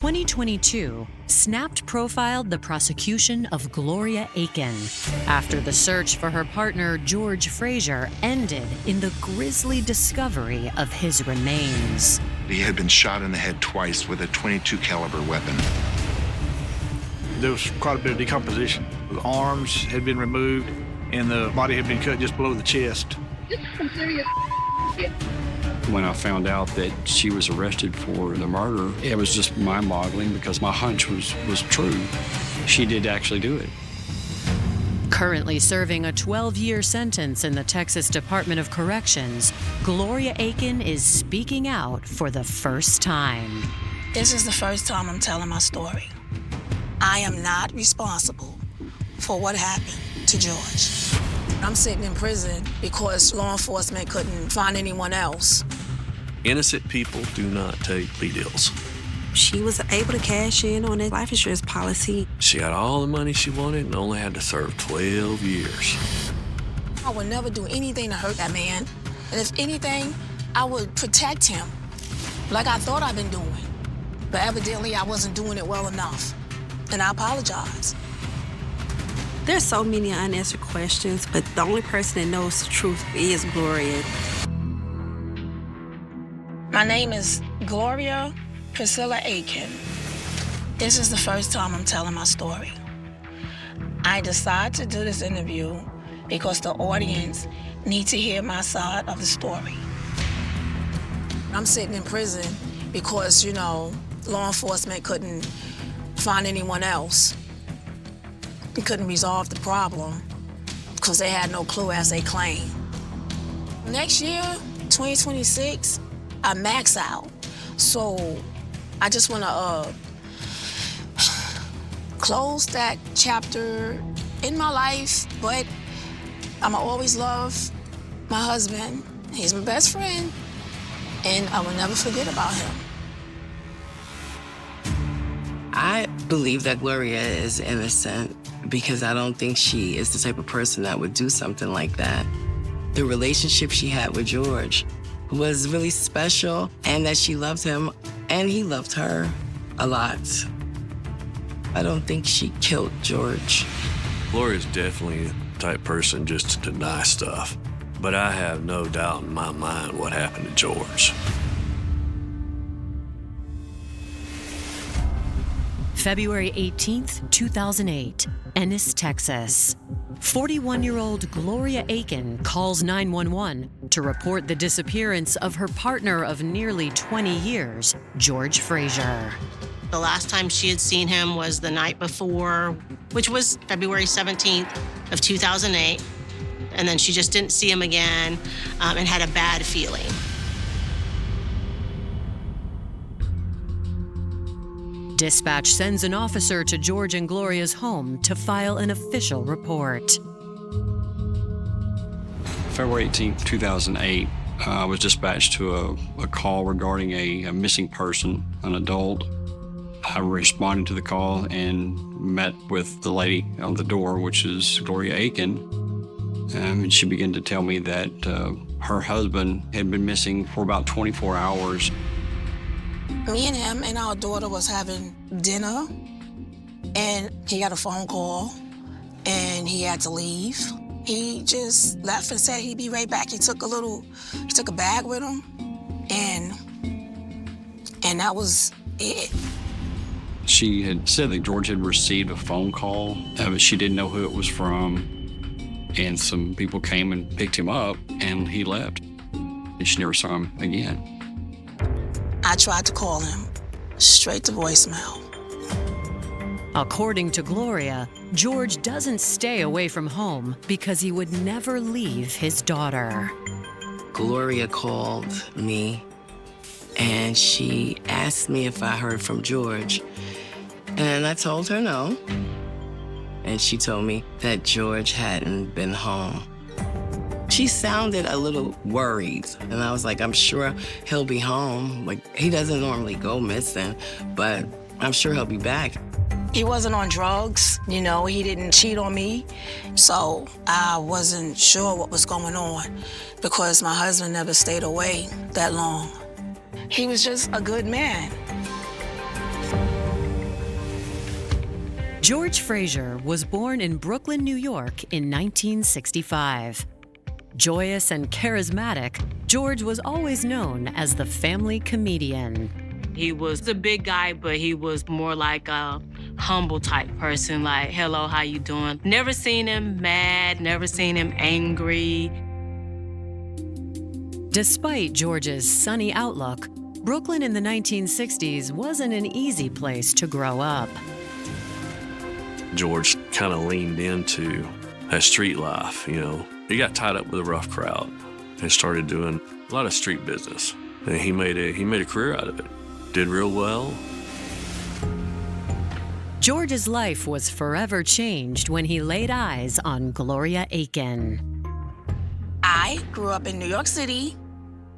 2022, Snapped profiled the prosecution of Gloria Aiken after the search for her partner George Frazier ended in the grisly discovery of his remains. He had been shot in the head twice with a .22 caliber weapon. There was quite a bit of decomposition. The arms had been removed and the body had been cut just below the chest. This is some serious shit. When I found out that she was arrested for the murder, it was just mind-boggling because my hunch was true. She did actually do it. Currently serving a 12-year sentence in the Texas Department of Corrections, Gloria Aiken is speaking out for the first time. This is the first time I'm telling my story. I am not responsible for what happened to George. I'm sitting in prison because law enforcement couldn't find anyone else. Innocent people do not take plea deals. She was able to cash in on a life insurance policy. She got all the money she wanted and only had to serve 12 years. I would never do anything to hurt that man. And if anything, I would protect him like I thought I'd been doing. But evidently, I wasn't doing it well enough. And I apologize. There's so many unanswered questions, but the only person that knows the truth is Gloria. My name is Gloria Priscilla Aiken. This is the first time I'm telling my story. I decided to do this interview because the audience needs to hear my side of the story. I'm sitting in prison because, law enforcement couldn't find anyone else. They couldn't resolve the problem because they had no clue, as they claim. Next year, 2026, I max out. So I just want to close that chapter in my life, but I'ma always love my husband. He's my best friend, and I will never forget about him. I believe that Gloria is innocent because I don't think she is the type of person that would do something like that. The relationship she had with George was really special, and that she loved him and he loved her a lot. I don't think she killed George. Gloria's definitely the type person just to deny stuff, but I have no doubt in my mind what happened to George. February 18th, 2008, Ennis, Texas. 41-year-old Gloria Aiken calls 911 to report the disappearance of her partner of nearly 20 years, George Frazier. The last time she had seen him was the night before, which was February 17th of 2008. And then she just didn't see him again and had a bad feeling. Dispatch sends an officer to George and Gloria's home to file an official report. February 18th, 2008, I was dispatched to a call regarding a missing person, an adult. I responded to the call and met with the lady on the door, which is Gloria Aiken. And she began to tell me that her husband had been missing for about 24 hours. Me and him and our daughter was having dinner, and he got a phone call, and he had to leave. He just left and said he'd be right back. He took a bag with him, and that was it. She had said that George had received a phone call, but she didn't know who it was from, and some people came and picked him up, and he left, and she never saw him again. I tried to call him, straight to voicemail. According to Gloria, George doesn't stay away from home because he would never leave his daughter. Gloria called me and she asked me if I heard from George. And I told her no. And she told me that George hadn't been home. She sounded a little worried, and I was like, I'm sure he'll be home. Like, he doesn't normally go missing, but I'm sure he'll be back. He wasn't on drugs, he didn't cheat on me, so I wasn't sure what was going on because my husband never stayed away that long. He was just a good man. George Frazier was born in Brooklyn, New York in 1965. Joyous and charismatic, George was always known as the family comedian. He was a big guy, but he was more like a humble type person, like, hello, how you doing? Never seen him mad, never seen him angry. Despite George's sunny outlook, Brooklyn in the 1960s wasn't an easy place to grow up. George kind of leaned into that street life, you know. He got tied up with a rough crowd and started doing a lot of street business. And he made a career out of it. Did real well. George's life was forever changed when he laid eyes on Gloria Aiken. I grew up in New York City,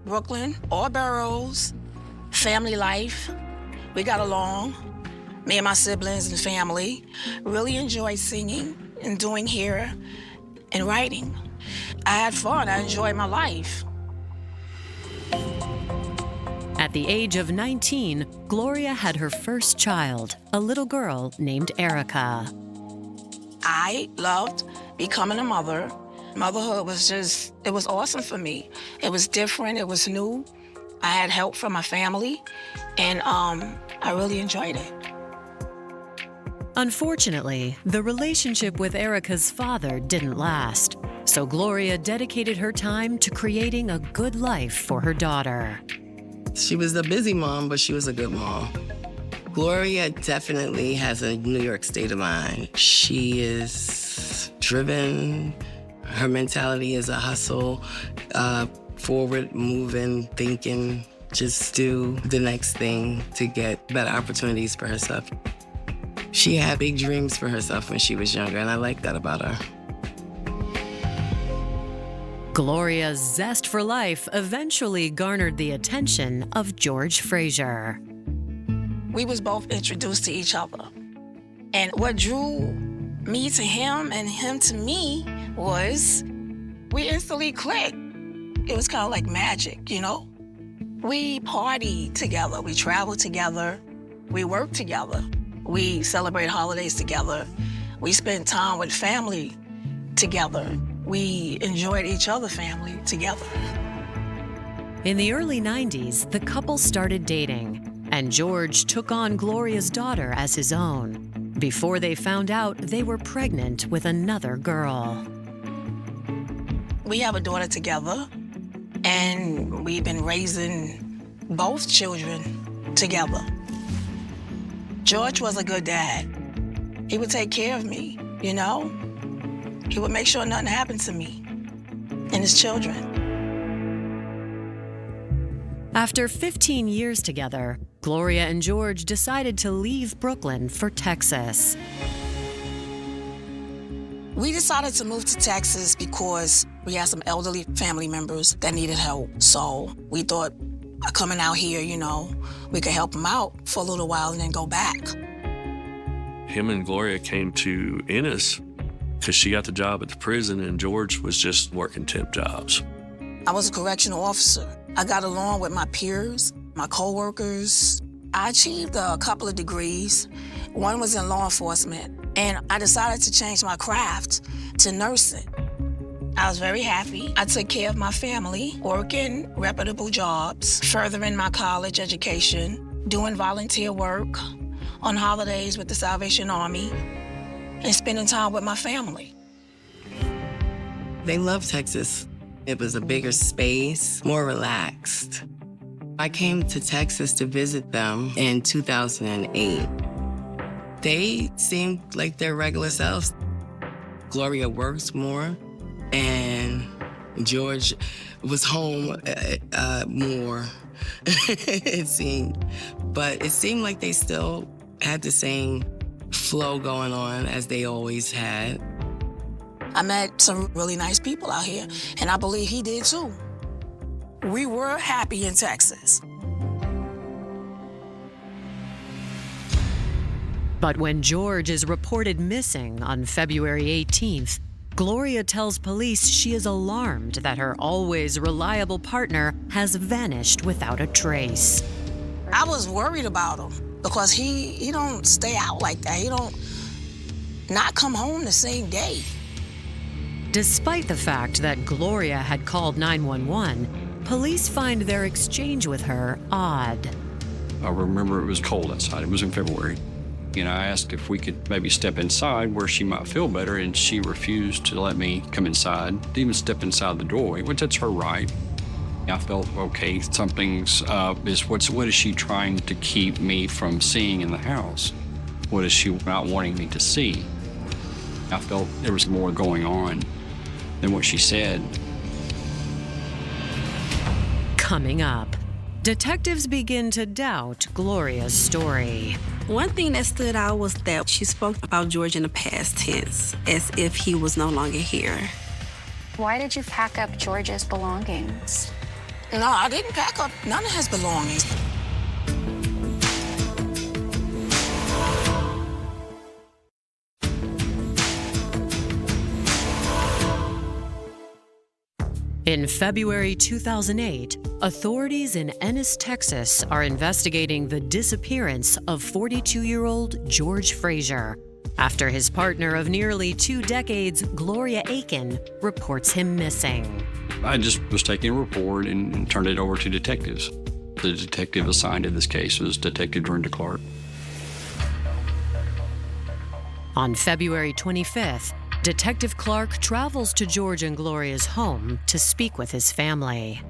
Brooklyn, all boroughs, family life. We got along. Me and my siblings and family really enjoyed singing and doing hair and writing. I had fun. I enjoyed my life. At the age of 19, Gloria had her first child, a little girl named Erica. I loved becoming a mother. Motherhood was it was awesome for me. It was different, it was new. I had help from my family, and I really enjoyed it. Unfortunately, the relationship with Erica's father didn't last, so Gloria dedicated her time to creating a good life for her daughter. She was a busy mom, but she was a good mom. Gloria definitely has a New York state of mind. She is driven. Her mentality is a hustle, forward moving, thinking, just do the next thing to get better opportunities for herself. She had big dreams for herself when she was younger, and I like that about her. Gloria's zest for life eventually garnered the attention of George Frazier. We was both introduced to each other. And what drew me to him and him to me was we instantly clicked. It was kind of like magic, you know? We partied together, we traveled together, we worked together, we celebrated holidays together, we spent time with family together, we enjoyed each other's family together. In the early 90s, the couple started dating, and George took on Gloria's daughter as his own. Before they found out, they were pregnant with another girl. We have a daughter together, and we've been raising both children together. George was a good dad. He would take care of me, you know? He would make sure nothing happened to me and his children. After 15 years together, Gloria and George decided to leave Brooklyn for Texas. We decided to move to Texas because we had some elderly family members that needed help. So we thought, coming out here, you know, we could help them out for a little while and then go back. Him and Gloria came to Ennis because she got the job at the prison and George was just working temp jobs. I was a correctional officer. I got along with my peers, my coworkers. I achieved a couple of degrees. One was in law enforcement, and I decided to change my craft to nursing. I was very happy. I took care of my family, working reputable jobs, furthering my college education, doing volunteer work on holidays with the Salvation Army, and spending time with my family. They love Texas. It was a bigger space, more relaxed. I came to Texas to visit them in 2008. They seemed like their regular selves. Gloria works more, and George was home more, it seemed. But it seemed like they still had the same flow going on as they always had. I met some really nice people out here, and I believe he did too. We were happy in Texas. But when George is reported missing on February 18th, Gloria tells police she is alarmed that her always reliable partner has vanished without a trace. I was worried about him because he don't stay out like that. not come home the same day. Despite the fact that Gloria had called 911, police find their exchange with her odd. I remember it was cold outside. It was in February. I asked if we could maybe step inside where she might feel better, and she refused to let me come inside, to even step inside the doorway, which that's her right. I felt, okay, something's up. What is she trying to keep me from seeing in the house? What is she not wanting me to see? I felt there was more going on than what she said. Coming up, detectives begin to doubt Gloria's story. One thing that stood out was that she spoke about George in the past tense, as if he was no longer here. Why did you pack up George's belongings? No, I didn't pack up none of his belongings. In February 2008, authorities in Ennis, Texas are investigating the disappearance of 42-year-old George Frazier after his partner of nearly 2 decades, Gloria Aiken, reports him missing. I just was taking a report and turned it over to detectives. The detective assigned to this case was Detective Gloria Clark. On February 25th, Detective Clark travels to George and Gloria's home to speak with his family.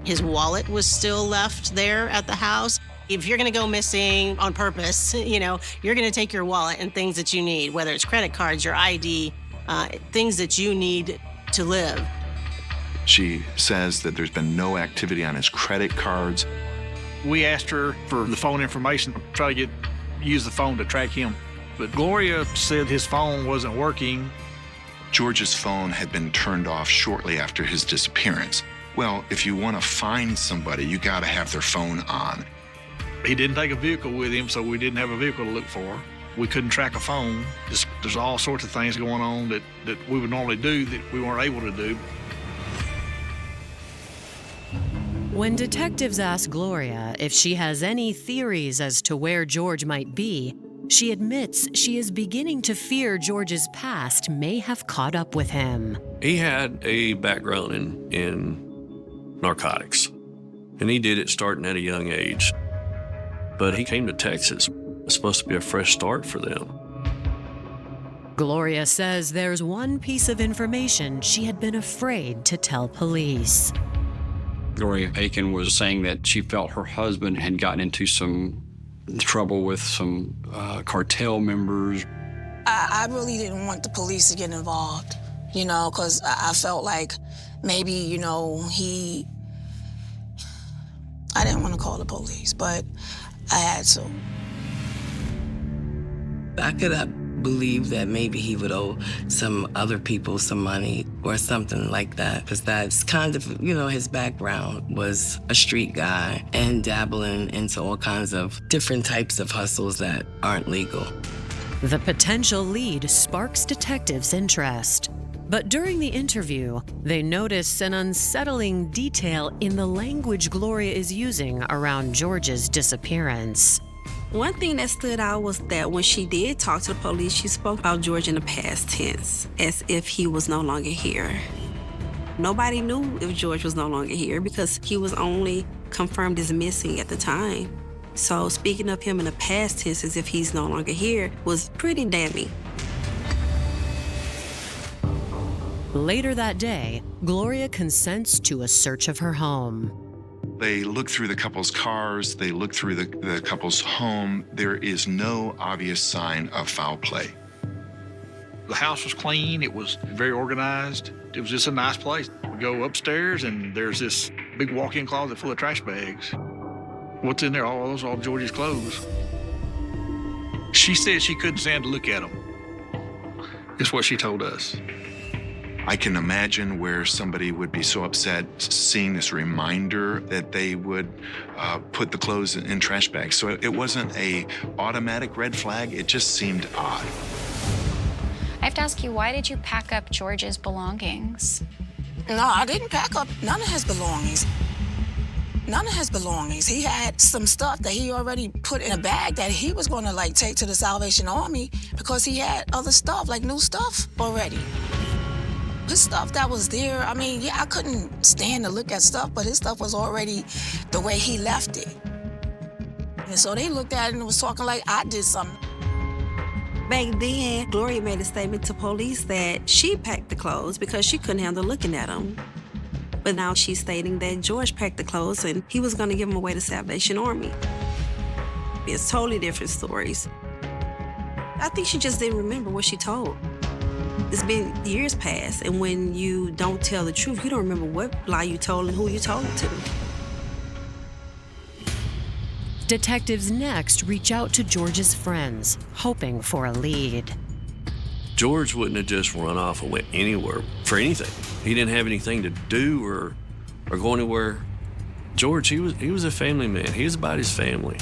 His wallet was still left there at the house. If you're gonna go missing on purpose, you're gonna take your wallet and things that you need, whether it's credit cards, your ID, things that you need to live. She says that there's been no activity on his credit cards. We asked her for the phone information, try to use the phone to track him. But Gloria said his phone wasn't working. George's phone had been turned off shortly after his disappearance. Well, if you want to find somebody, you got to have their phone on. He didn't take a vehicle with him, so we didn't have a vehicle to look for. We couldn't track a phone. There's all sorts of things going on that we would normally do that we weren't able to do. When detectives ask Gloria if she has any theories as to where George might be, she admits she is beginning to fear George's past may have caught up with him. He had a background in narcotics, and he did it starting at a young age. But he came to Texas. It's supposed to be a fresh start for them. Gloria says there's one piece of information she had been afraid to tell police. Gloria Aiken was saying that she felt her husband had gotten into some trouble with some cartel members. I really didn't want the police to get involved, because I felt like maybe, I didn't want to call the police, but I had to. I could have believed that maybe he would owe some other people some money or something like that, because that's kind of, his background was a street guy and dabbling into all kinds of different types of hustles that aren't legal. The potential lead sparks detectives' interest. But during the interview, they notice an unsettling detail in the language Gloria is using around George's disappearance. One thing that stood out was that when she did talk to the police, she spoke about George in the past tense, as if he was no longer here. Nobody knew if George was no longer here because he was only confirmed as missing at the time. So speaking of him in the past tense as if he's no longer here was pretty damning. Later that day, Gloria consents to a search of her home. They look through the couple's cars, they look through the couple's home. There is no obvious sign of foul play. The house was clean, it was very organized. It was just a nice place. We go upstairs and there's this big walk-in closet full of trash bags. What's in there? Those are all George's clothes. She said she couldn't stand to look at them. That's what she told us. I can imagine where somebody would be so upset seeing this reminder that they would put the clothes in trash bags. So it wasn't an automatic red flag, it just seemed odd. I have to ask you, why did you pack up George's belongings? No, I didn't pack up none of his belongings. none of his belongings. He had some stuff that he already put in a bag that he was gonna like take to the Salvation Army because he had other stuff, like new stuff already. His stuff that was there, I mean, yeah, I couldn't stand to look at stuff, but his stuff was already the way he left it. And so they looked at it and was talking like I did something. Back then, Gloria made a statement to police that she packed the clothes because she couldn't handle looking at them. But now she's stating that George packed the clothes and he was going to give them away to Salvation Army. It's totally different stories. I think she just didn't remember what she told. It's been years past, and when you don't tell the truth, you don't remember what lie you told and who you told it to. Detectives next reach out to George's friends, hoping for a lead. George wouldn't have just run off and went anywhere for anything. He didn't have anything to do or go anywhere. George, he was a family man. He was about his family.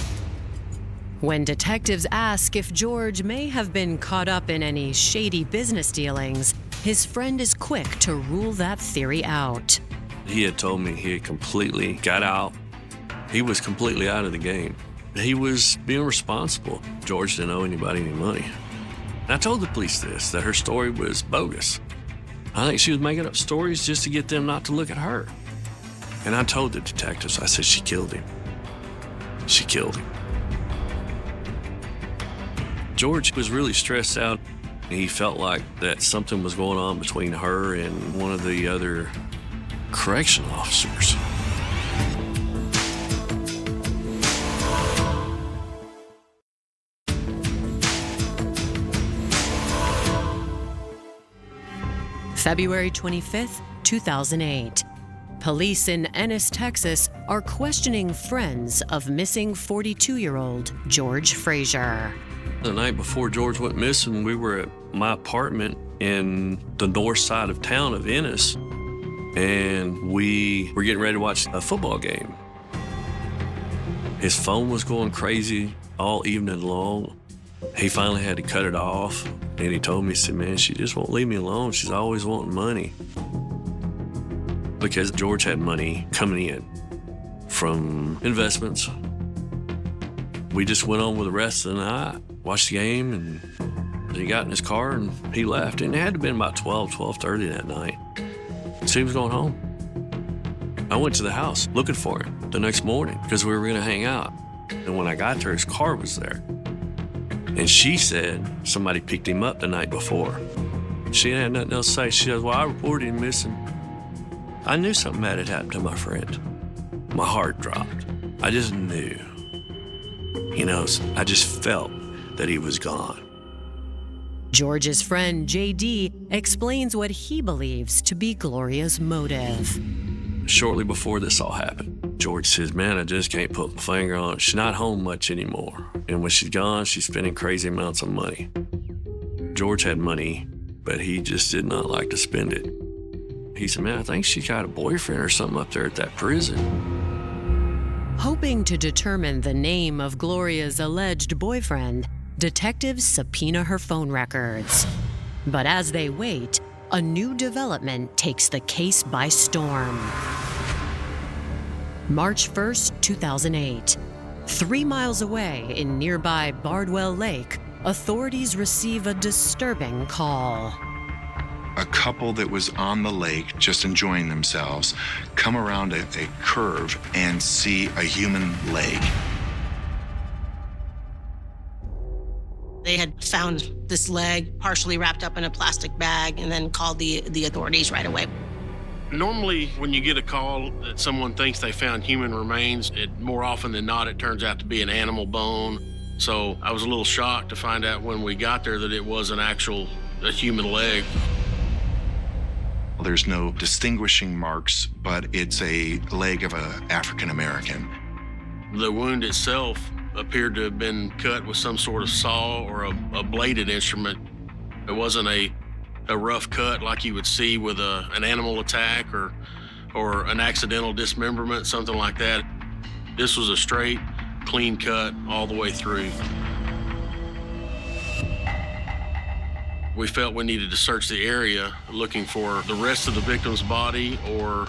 When detectives ask if George may have been caught up in any shady business dealings, his friend is quick to rule that theory out. He had told me he had completely got out. He was completely out of the game. He was being responsible. George didn't owe anybody any money. And I told the police this, that her story was bogus. I think she was making up stories just to get them not to look at her. And I told the detectives, I said, she killed him. She killed him. George was really stressed out. He felt like that something was going on between her and one of the other correctional officers. February 25th, 2008. Police in Ennis, Texas are questioning friends of missing 42-year-old George Frazier. The night before George went missing, we were at my apartment in the north side of town of Ennis, and we were getting ready to watch a football game. His phone was going crazy all evening long. He finally had to cut it off, and he told me, he said, man, she just won't leave me alone. She's always wanting money. Because George had money coming in from investments. We just went on with the rest of the night, watched the game, and he got in his car and he left. And it had to have been about 12:30 that night. So he was going home. I went to the house looking for him the next morning because we were going to hang out. And when I got there, his car was there. And she said somebody picked him up the night before. She didn't have nothing else to say. She said, well, I reported him missing. I knew something bad had happened to my friend. My heart dropped. I just knew. You know, I just felt that he was gone. George's friend, J.D., explains what he believes to be Gloria's motive. Shortly before this all happened, George says, man, I just can't put my finger on it. She's not home much anymore. And when she's gone, she's spending crazy amounts of money. George had money, but he just did not like to spend it. He said, man, I think she got a boyfriend or something up there at that prison. Hoping to determine the name of Gloria's alleged boyfriend, detectives subpoena her phone records. But as they wait, a new development takes the case by storm. March 1st, 2008. 3 miles away in nearby Bardwell Lake, authorities receive a disturbing call. A couple that was on the lake just enjoying themselves come around a curve and see a human leg. They had found this leg partially wrapped up in a plastic bag and then called the authorities right away. Normally, when you get a call that someone thinks they found human remains, more often than not, it turns out to be an animal bone. So I was a little shocked to find out when we got there that it was a human leg. There's no distinguishing marks, but it's a leg of an African American. The wound itself appeared to have been cut with some sort of saw or a bladed instrument. It wasn't a rough cut like you would see with an animal attack or an accidental dismemberment, something like that. This was a straight, clean cut all the way through. We felt we needed to search the area looking for the rest of the victim's body or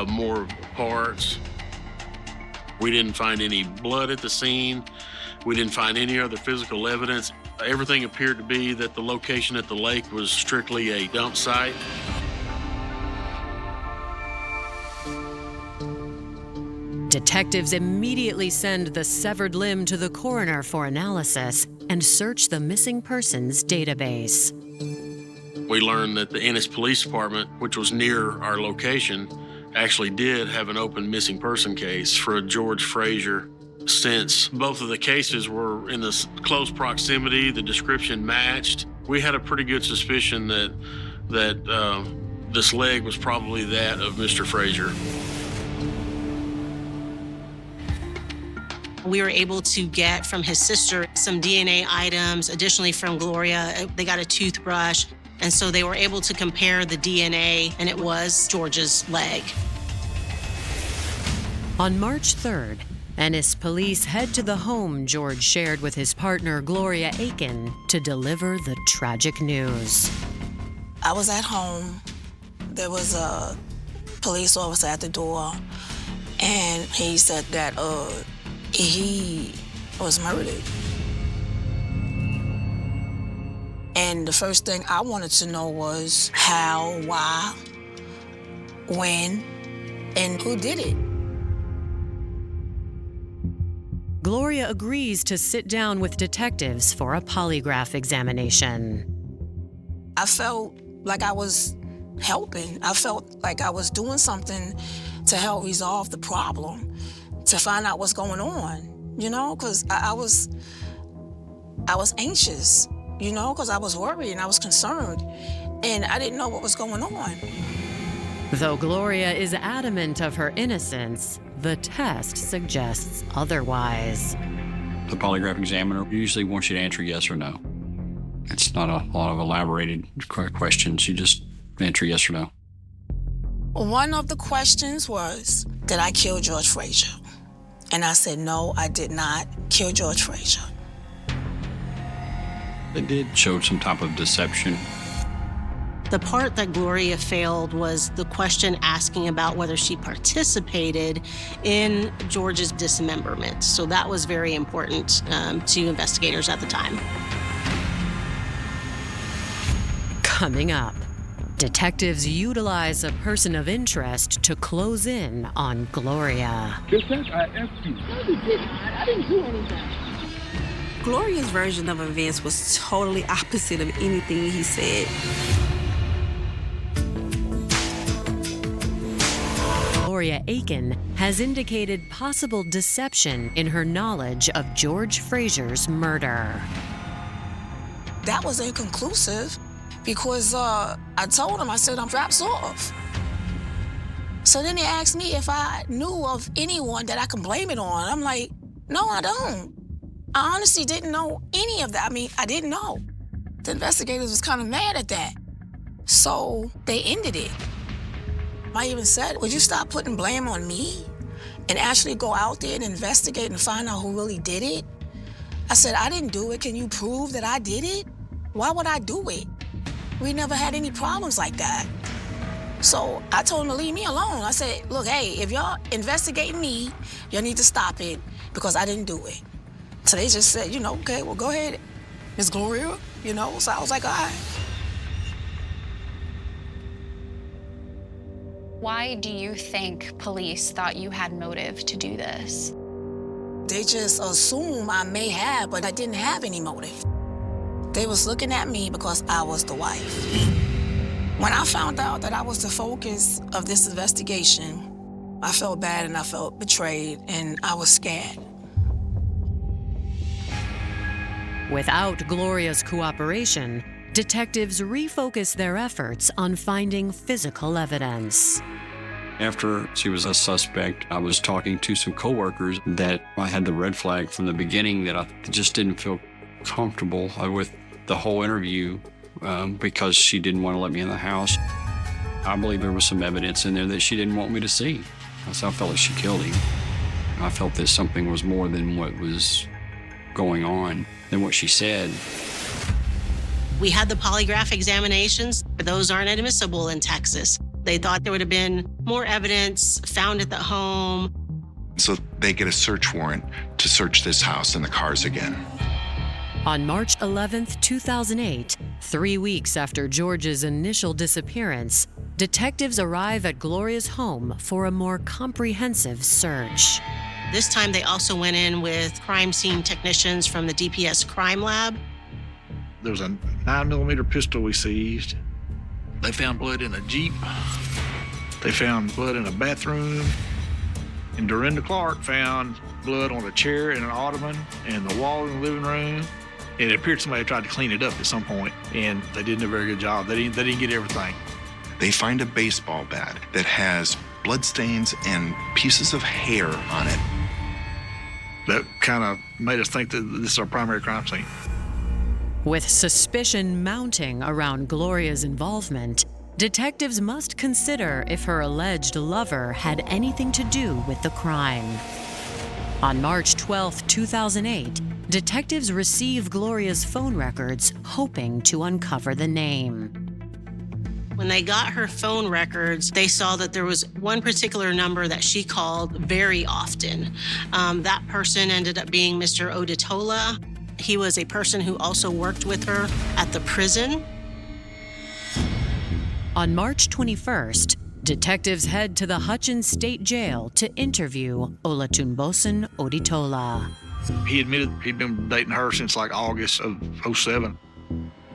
more parts. We didn't find any blood at the scene. We didn't find any other physical evidence. Everything appeared to be that the location at the lake was strictly a dump site. Detectives immediately send the severed limb to the coroner for analysis and search the missing persons database. We learned that the Ennis Police Department, which was near our location, actually did have an open missing person case for George Frazier. Since both of the cases were in this close proximity, the description matched, we had a pretty good suspicion that this leg was probably that of Mr. Frazier. We were able to get from his sister some DNA items. Additionally, from Gloria, they got a toothbrush. And so they were able to compare the DNA, and it was George's leg. On March 3rd, Ennis police head to the home George shared with his partner, Gloria Aiken, to deliver the tragic news. I was at home. There was a police officer at the door, and he said that he was murdered. And the first thing I wanted to know was how, why, when, and who did it. Gloria agrees to sit down with detectives for a polygraph examination. I felt like I was helping. I felt like I was doing something to help resolve the problem, to find out what's going on, you know, because I was anxious, you know, because I was worried and I was concerned, and I didn't know what was going on. Though Gloria is adamant of her innocence, the test suggests otherwise. The polygraph examiner usually wants you to answer yes or no. It's not a lot of elaborated questions. You just answer yes or no. One of the questions was, did I kill George Frazier? And I said, no, I did not kill George Frazier. It did show some type of deception. The part that Gloria failed was the question asking about whether she participated in George's dismemberment. So that was very important to investigators at the time. Coming up, detectives utilize a person of interest to close in on Gloria. Just as I asked you. No, you didn't. I didn't do anything. Gloria's version of events was totally opposite of anything he said. Gloria Aiken has indicated possible deception in her knowledge of George Frazier's murder. That was inconclusive because I told him, I said, I'm wraps off. So then he asked me if I knew of anyone that I can blame it on. I'm like, no, I don't. I honestly didn't know any of that. I mean, I didn't know. The investigators was kind of mad at that. So they ended it. I even said, would you stop putting blame on me and actually go out there and investigate and find out who really did it? I said, I didn't do it. Can you prove that I did it? Why would I do it? We never had any problems like that. So I told him to leave me alone. I said, look, hey, if y'all investigating me, y'all need to stop it because I didn't do it. So they just said, you know, okay, well, go ahead, Miss Gloria, you know? So I was like, all right. Why do you think police thought you had motive to do this? They just assume I may have, but I didn't have any motive. They was looking at me because I was the wife. When I found out that I was the focus of this investigation, I felt bad and I felt betrayed and I was scared. Without Gloria's cooperation, detectives refocus their efforts on finding physical evidence. After she was a suspect, I was talking to some coworkers that I had the red flag from the beginning that I just didn't feel comfortable with the whole interview because she didn't want to let me in the house. I believe there was some evidence in there that she didn't want me to see. So I felt like she killed him. I felt that something was more than what was going on than what she said. We had the polygraph examinations, but those aren't admissible in Texas. They thought there would have been more evidence found at the home. So they get a search warrant to search this house and the cars again. On March 11th, 2008, 3 weeks after George's initial disappearance, detectives arrive at Gloria's home for a more comprehensive search. This time they also went in with crime scene technicians from the DPS crime lab. There was a 9mm pistol we seized. They found blood in a Jeep. They found blood in a bathroom. And Dorinda Clark found blood on a chair and an ottoman and the wall in the living room. And it appeared somebody tried to clean it up at some point, and they didn't do a very good job. They didn't get everything. They find a baseball bat that has bloodstains and pieces of hair on it. That kind of made us think that this is our primary crime scene. With suspicion mounting around Gloria's involvement, detectives must consider if her alleged lover had anything to do with the crime. On March 12, 2008, detectives receive Gloria's phone records, hoping to uncover the name. When they got her phone records, they saw that there was one particular number that she called very often. That person ended up being Mr. Odetola. He was a person who also worked with her at the prison. On March 21st, detectives head to the Hutchins State Jail to interview Olatunbosun Odetola. He admitted he'd been dating her since like August of '07.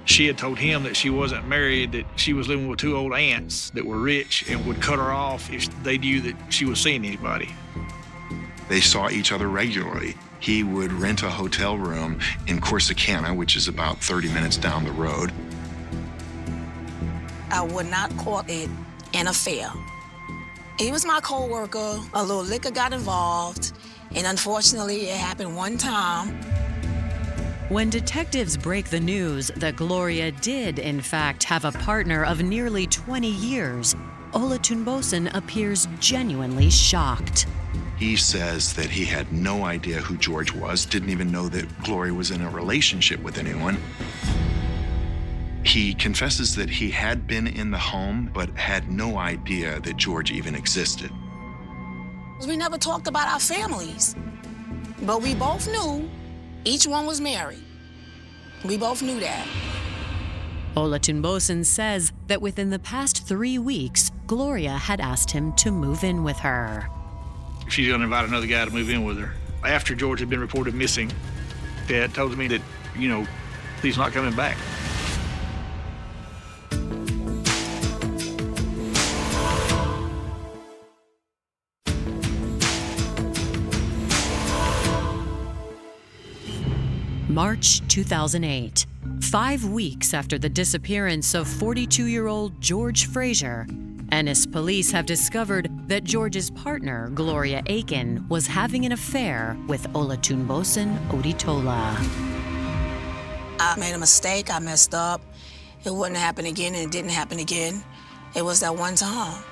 She had told him that she wasn't married, that she was living with 2 old aunts that were rich and would cut her off if they knew that she was seeing anybody. They saw each other regularly. He would rent a hotel room in Corsicana, which is about 30 minutes down the road. I would not call it an affair. He was my co-worker. A little liquor got involved, and unfortunately, it happened one time. When detectives break the news that Gloria did, in fact, have a partner of nearly 20 years, Olatunbosun appears genuinely shocked. He says that he had no idea who George was, didn't even know that Gloria was in a relationship with anyone. He confesses that he had been in the home, but had no idea that George even existed. We never talked about our families, but we both knew each one was married. We both knew that. Olatunbosun says that within the past 3 weeks, Gloria had asked him to move in with her. She's going to invite another guy to move in with her. After George had been reported missing, Dad told me that, he's not coming back. March 2008, 5 weeks after the disappearance of 42-year-old George Frazier, Ennis police have discovered that George's partner, Gloria Aiken, was having an affair with Olatunbosun Odetola. I made a mistake, I messed up. It wouldn't happen again, and it didn't happen again. It was that one time.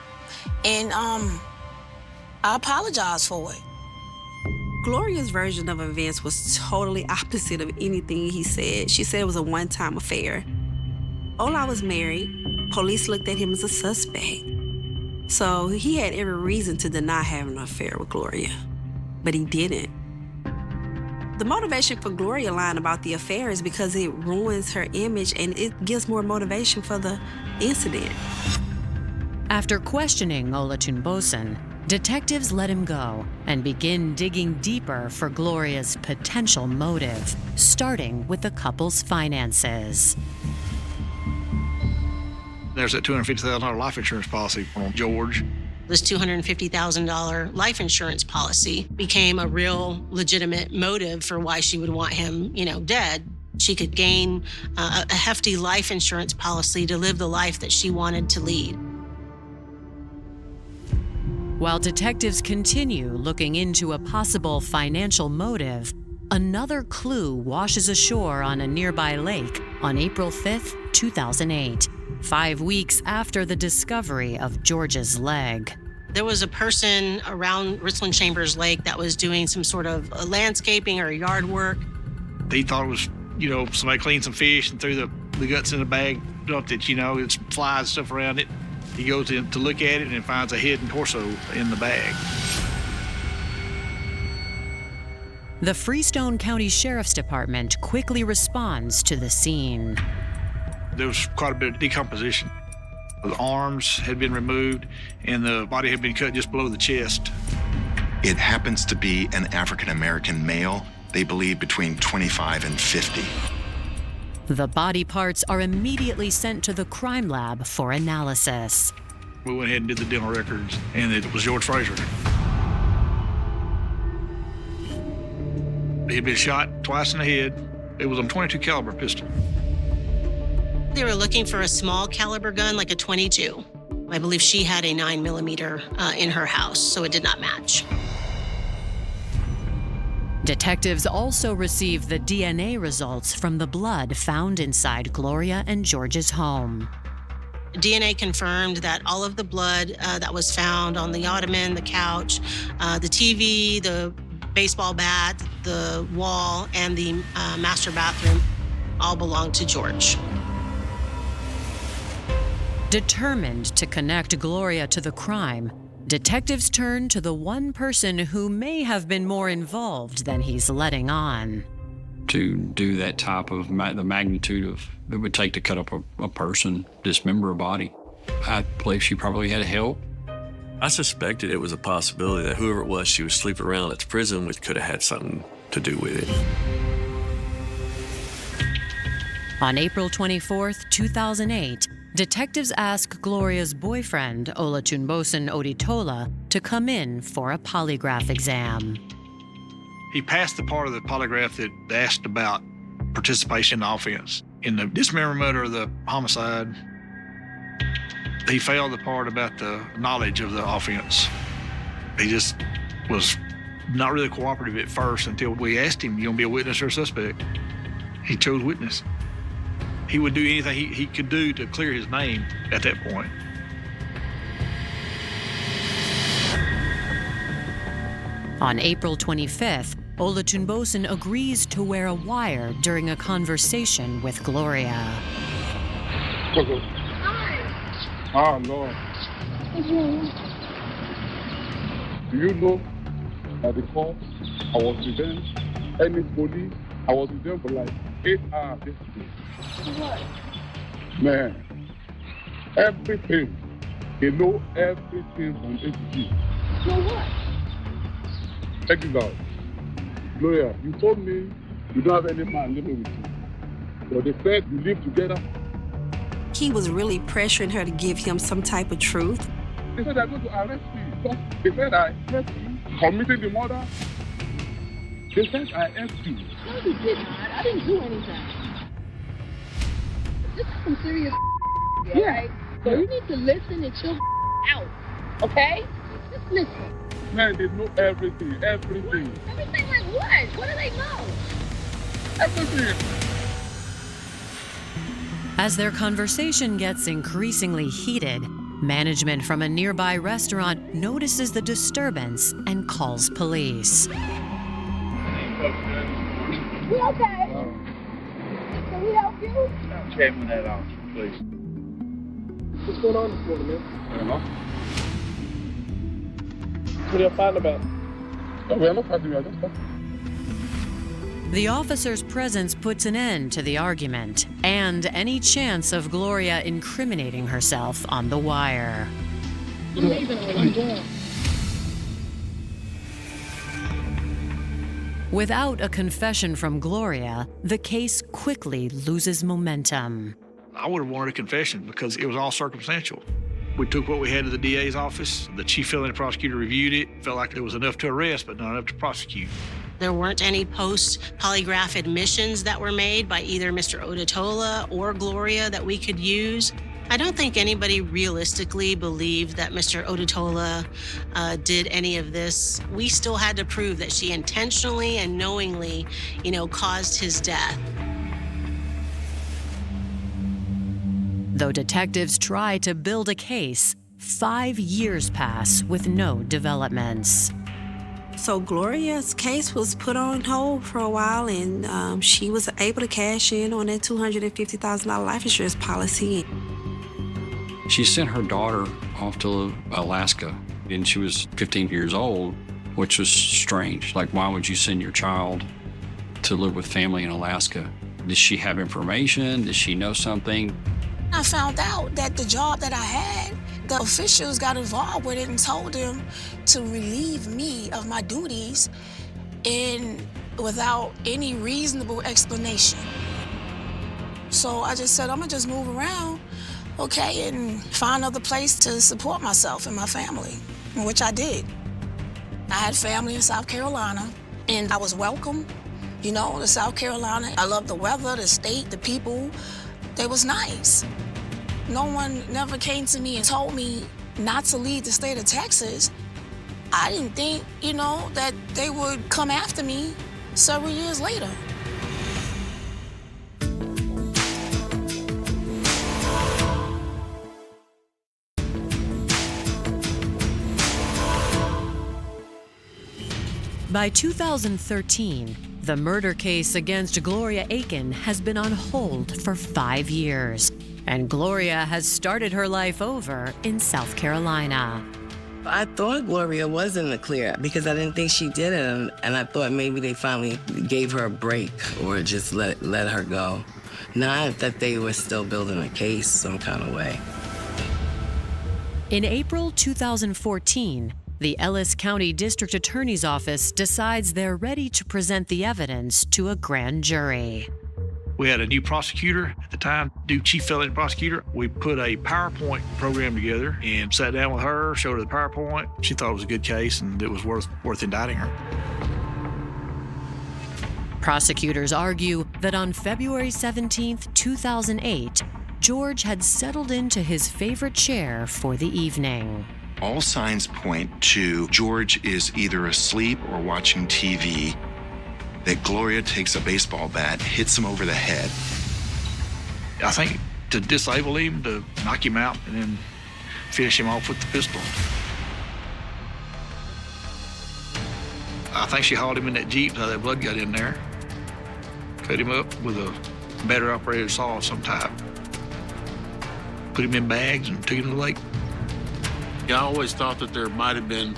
And I apologize for it. Gloria's version of events was totally opposite of anything he said. She said it was a one-time affair. Ola was married. Police looked at him as a suspect. So he had every reason to deny having an affair with Gloria, but he didn't. The motivation for Gloria lying about the affair is because it ruins her image and it gives more motivation for the incident. After questioning Olatunbosun, detectives let him go and begin digging deeper for Gloria's potential motive, starting with the couple's finances. There's that $250,000 life insurance policy on George. This $250,000 life insurance policy became a real legitimate motive for why she would want him, dead. She could gain a hefty life insurance policy to live the life that she wanted to lead. While detectives continue looking into a possible financial motive, another clue washes ashore on a nearby lake on April 5th, 2008, 5 weeks after the discovery of George's leg. There was a person around Richland Chambers Lake that was doing some sort of landscaping or yard work. He thought it was, somebody cleaned some fish and threw the guts in a bag, dumped it, it's flies and stuff around it. He goes in to look at it and finds a head and torso in the bag. The Freestone County Sheriff's Department quickly responds to the scene. There was quite a bit of decomposition. The arms had been removed and the body had been cut just below the chest. It happens to be an African-American male, they believe between 25 and 50. The body parts are immediately sent to the crime lab for analysis. We went ahead and did the dental records, and it was George Fraser. He had been shot twice in the head. It was a .22 caliber pistol. They were looking for a small caliber gun, like a .22. I believe she had a 9mm in her house, so it did not match. Detectives also received the DNA results from the blood found inside Gloria and George's home. DNA confirmed that all of the blood that was found on the ottoman, the couch, the TV, the baseball bat, the wall, and the master bathroom all belonged to George. Determined to connect Gloria to the crime, detectives turn to the one person who may have been more involved than he's letting on. To do that type of the magnitude of it would take to cut up a person, dismember a body, I believe she probably had help. I suspected it was a possibility that whoever it was she was sleeping around at the prison with could have had something to do with it. On April 24, 2008, detectives ask Gloria's boyfriend, Olatunbosun Oditola, to come in for a polygraph exam. He passed the part of the polygraph that asked about participation in the offense. In the dismemberment or the homicide, he failed the part about the knowledge of the offense. He just was not really cooperative at first until we asked him, "You gonna be a witness or a suspect?" He chose witness. He would do anything he could do to clear his name at that point. On April 25th, Olatunbosun agrees to wear a wire during a conversation with Gloria. Ah, Lord. Do you know that before I was with them, anybody, I was with them for like 8 hours yesterday. What? Man, everything. They know everything from A to Z. So what? Check it out. Gloria, you told me you don't have any man living with you. But they said you live together. He was really pressuring her to give him some type of truth. They said they're going to arrest me. Because they said I helped you committing the murder. They said I helped you. No, you didn't. I didn't do anything. This is some serious Yeah. right? So you need to listen and chill out, okay? Just listen. Man, they know everything, everything. What? Everything like what? What do they know? Everything. As their conversation gets increasingly heated, management from a nearby restaurant notices the disturbance and calls police. We okay? Can we help you? Check me that out, please. What's going on this morning, man? I don't know. What are you fighting about? No, we're not fighting, we are just talking. The officer's presence puts an end to the argument and any chance of Gloria incriminating herself on the wire. I'm leaving or I'm going. Without a confession from Gloria, the case quickly loses momentum. I would have wanted a confession because it was all circumstantial. We took what we had to the DA's office. The chief felony prosecutor reviewed it, felt like it was enough to arrest, but not enough to prosecute. There weren't any post-polygraph admissions that were made by either Mr. Oditola or Gloria that we could use. I don't think anybody realistically believed that Mr. Oditola did any of this. We still had to prove that she intentionally and knowingly, caused his death. Though detectives try to build a case, 5 years pass with no developments. So Gloria's case was put on hold for a while, and she was able to cash in on that $250,000 life insurance policy. She sent her daughter off to Alaska, and she was 15 years old which was strange. Like, why would you send your child to live with family in Alaska? Did she have information? Did she know something? I found out that the job that I had, the officials got involved with it and told them to relieve me of my duties and without any reasonable explanation. So I just said, I'm gonna just move around, okay, and find another place to support myself and my family, which I did. I had family in South Carolina, and I was welcome, you know, to South Carolina. I loved the weather, the state, the people. They was nice. No one never came to me and told me not to leave the state of Texas. I didn't think, you know, that they would come after me several years later. By 2013, the murder case against Gloria Aiken has been on hold for 5 years, and Gloria has started her life over in South Carolina. I thought Gloria was in the clear because I didn't think she did it, and I thought maybe they finally gave her a break or just let her go. Not that they were still building a case some kind of way. In April 2014, the Ellis County District Attorney's Office decides they're ready to present the evidence to a grand jury. We had a new prosecutor at the time, new chief felony prosecutor. We put a PowerPoint program together and sat down with her, showed her the PowerPoint. She thought it was a good case and it was worth indicting her. Prosecutors argue that on February 17, 2008, George had settled into his favorite chair for the evening. All signs point to George is either asleep or watching TV, that Gloria takes a baseball bat, hits him over the head. I think to disable him, to knock him out, and then finish him off with the pistol. I think she hauled him in that Jeep, how that blood got in there. Cut him up with a battery-operated saw of some type. Put him in bags and took him to the lake. I always thought that there might have been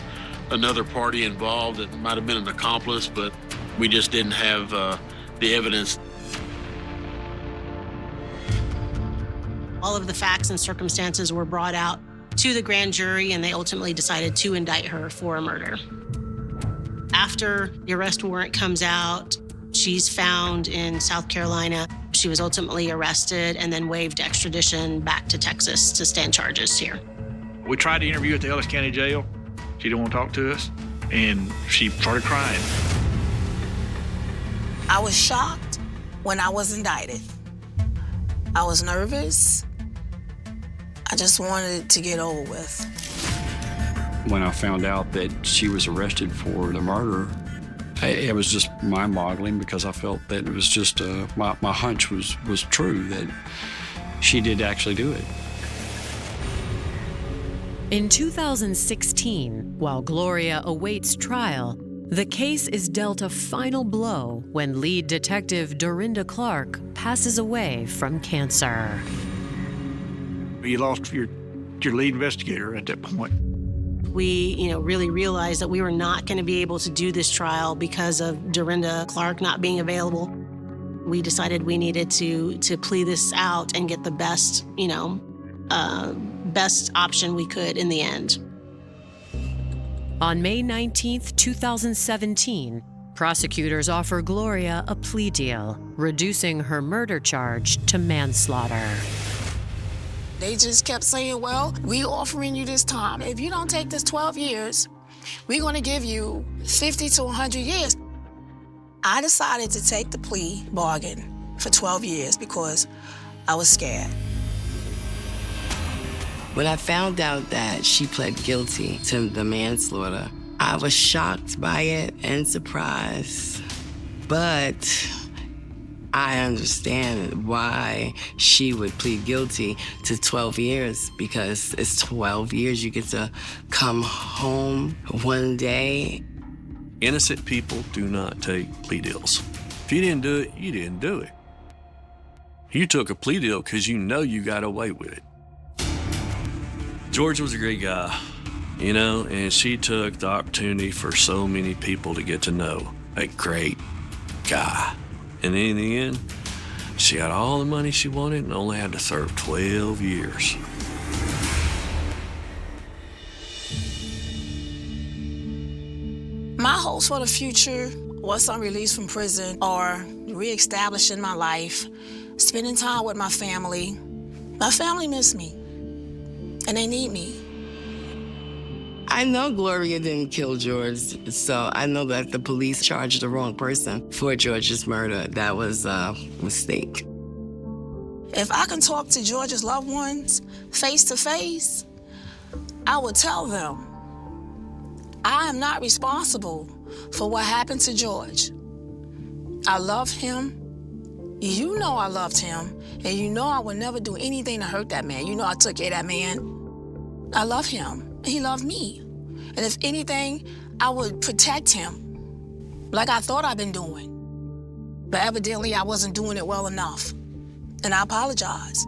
another party involved, that might have been an accomplice, but we just didn't have the evidence. All of the facts and circumstances were brought out to the grand jury, and they ultimately decided to indict her for a murder. After the arrest warrant comes out, she's found in South Carolina. She was ultimately arrested and then waived extradition back to Texas to stand charges here. We tried to interview at the Ellis County Jail. She didn't want to talk to us, and she started crying. I was shocked when I was indicted. I was nervous. I just wanted to get over with. When I found out that she was arrested for the murder, it was just mind-boggling because I felt that it was just, my hunch was true, that she did actually do it. In 2016, while Gloria awaits trial, the case is dealt a final blow when lead detective Dorinda Clark passes away from cancer. You lost your lead investigator at that point. We, really realized that we were not going to be able to do this trial because of Dorinda Clark not being available. We decided we needed to plea this out and get the best, best option we could in the end. On May 19, 2017, prosecutors offer Gloria a plea deal, reducing her murder charge to manslaughter. They just kept saying, well, we offering you this time. If you don't take this 12 years, we're going to give you 50 to 100 years. I decided to take the plea bargain for 12 years because I was scared. When I found out that she pled guilty to the manslaughter, I was shocked by it and surprised. But I understand why she would plead guilty to 12 years because it's 12 years you get to come home one day. Innocent people do not take plea deals. If you didn't do it, you didn't do it. You took a plea deal because you know you got away with it. George was a great guy. you know, and she took the opportunity for so many people to get to know a great guy. And in the end, she got all the money she wanted and only had to serve 12 years. My hopes for the future, once I'm released from prison, are reestablishing my life, spending time with my family. My family miss me, and they need me. I know Gloria didn't kill George, so I know that the police charged the wrong person for George's murder. That was a mistake. If I can talk to George's loved ones face to face, I would tell them, I am not responsible for what happened to George. I love him. You know I loved him, and you know I would never do anything to hurt that man. You know I took care of that man. I love him, and he loved me. And if anything, I would protect him like I thought I'd been doing. But evidently, I wasn't doing it well enough, and I apologize.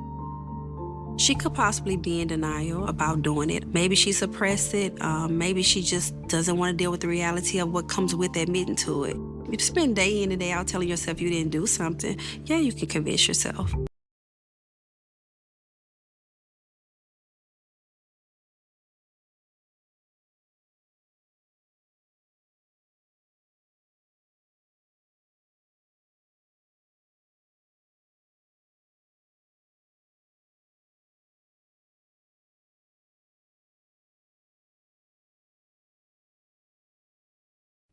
She could possibly be in denial about doing it. Maybe she suppressed it. Maybe she just doesn't want to deal with the reality of what comes with admitting to it. You spend day in and day out telling yourself you didn't do something. Yeah, you can convince yourself.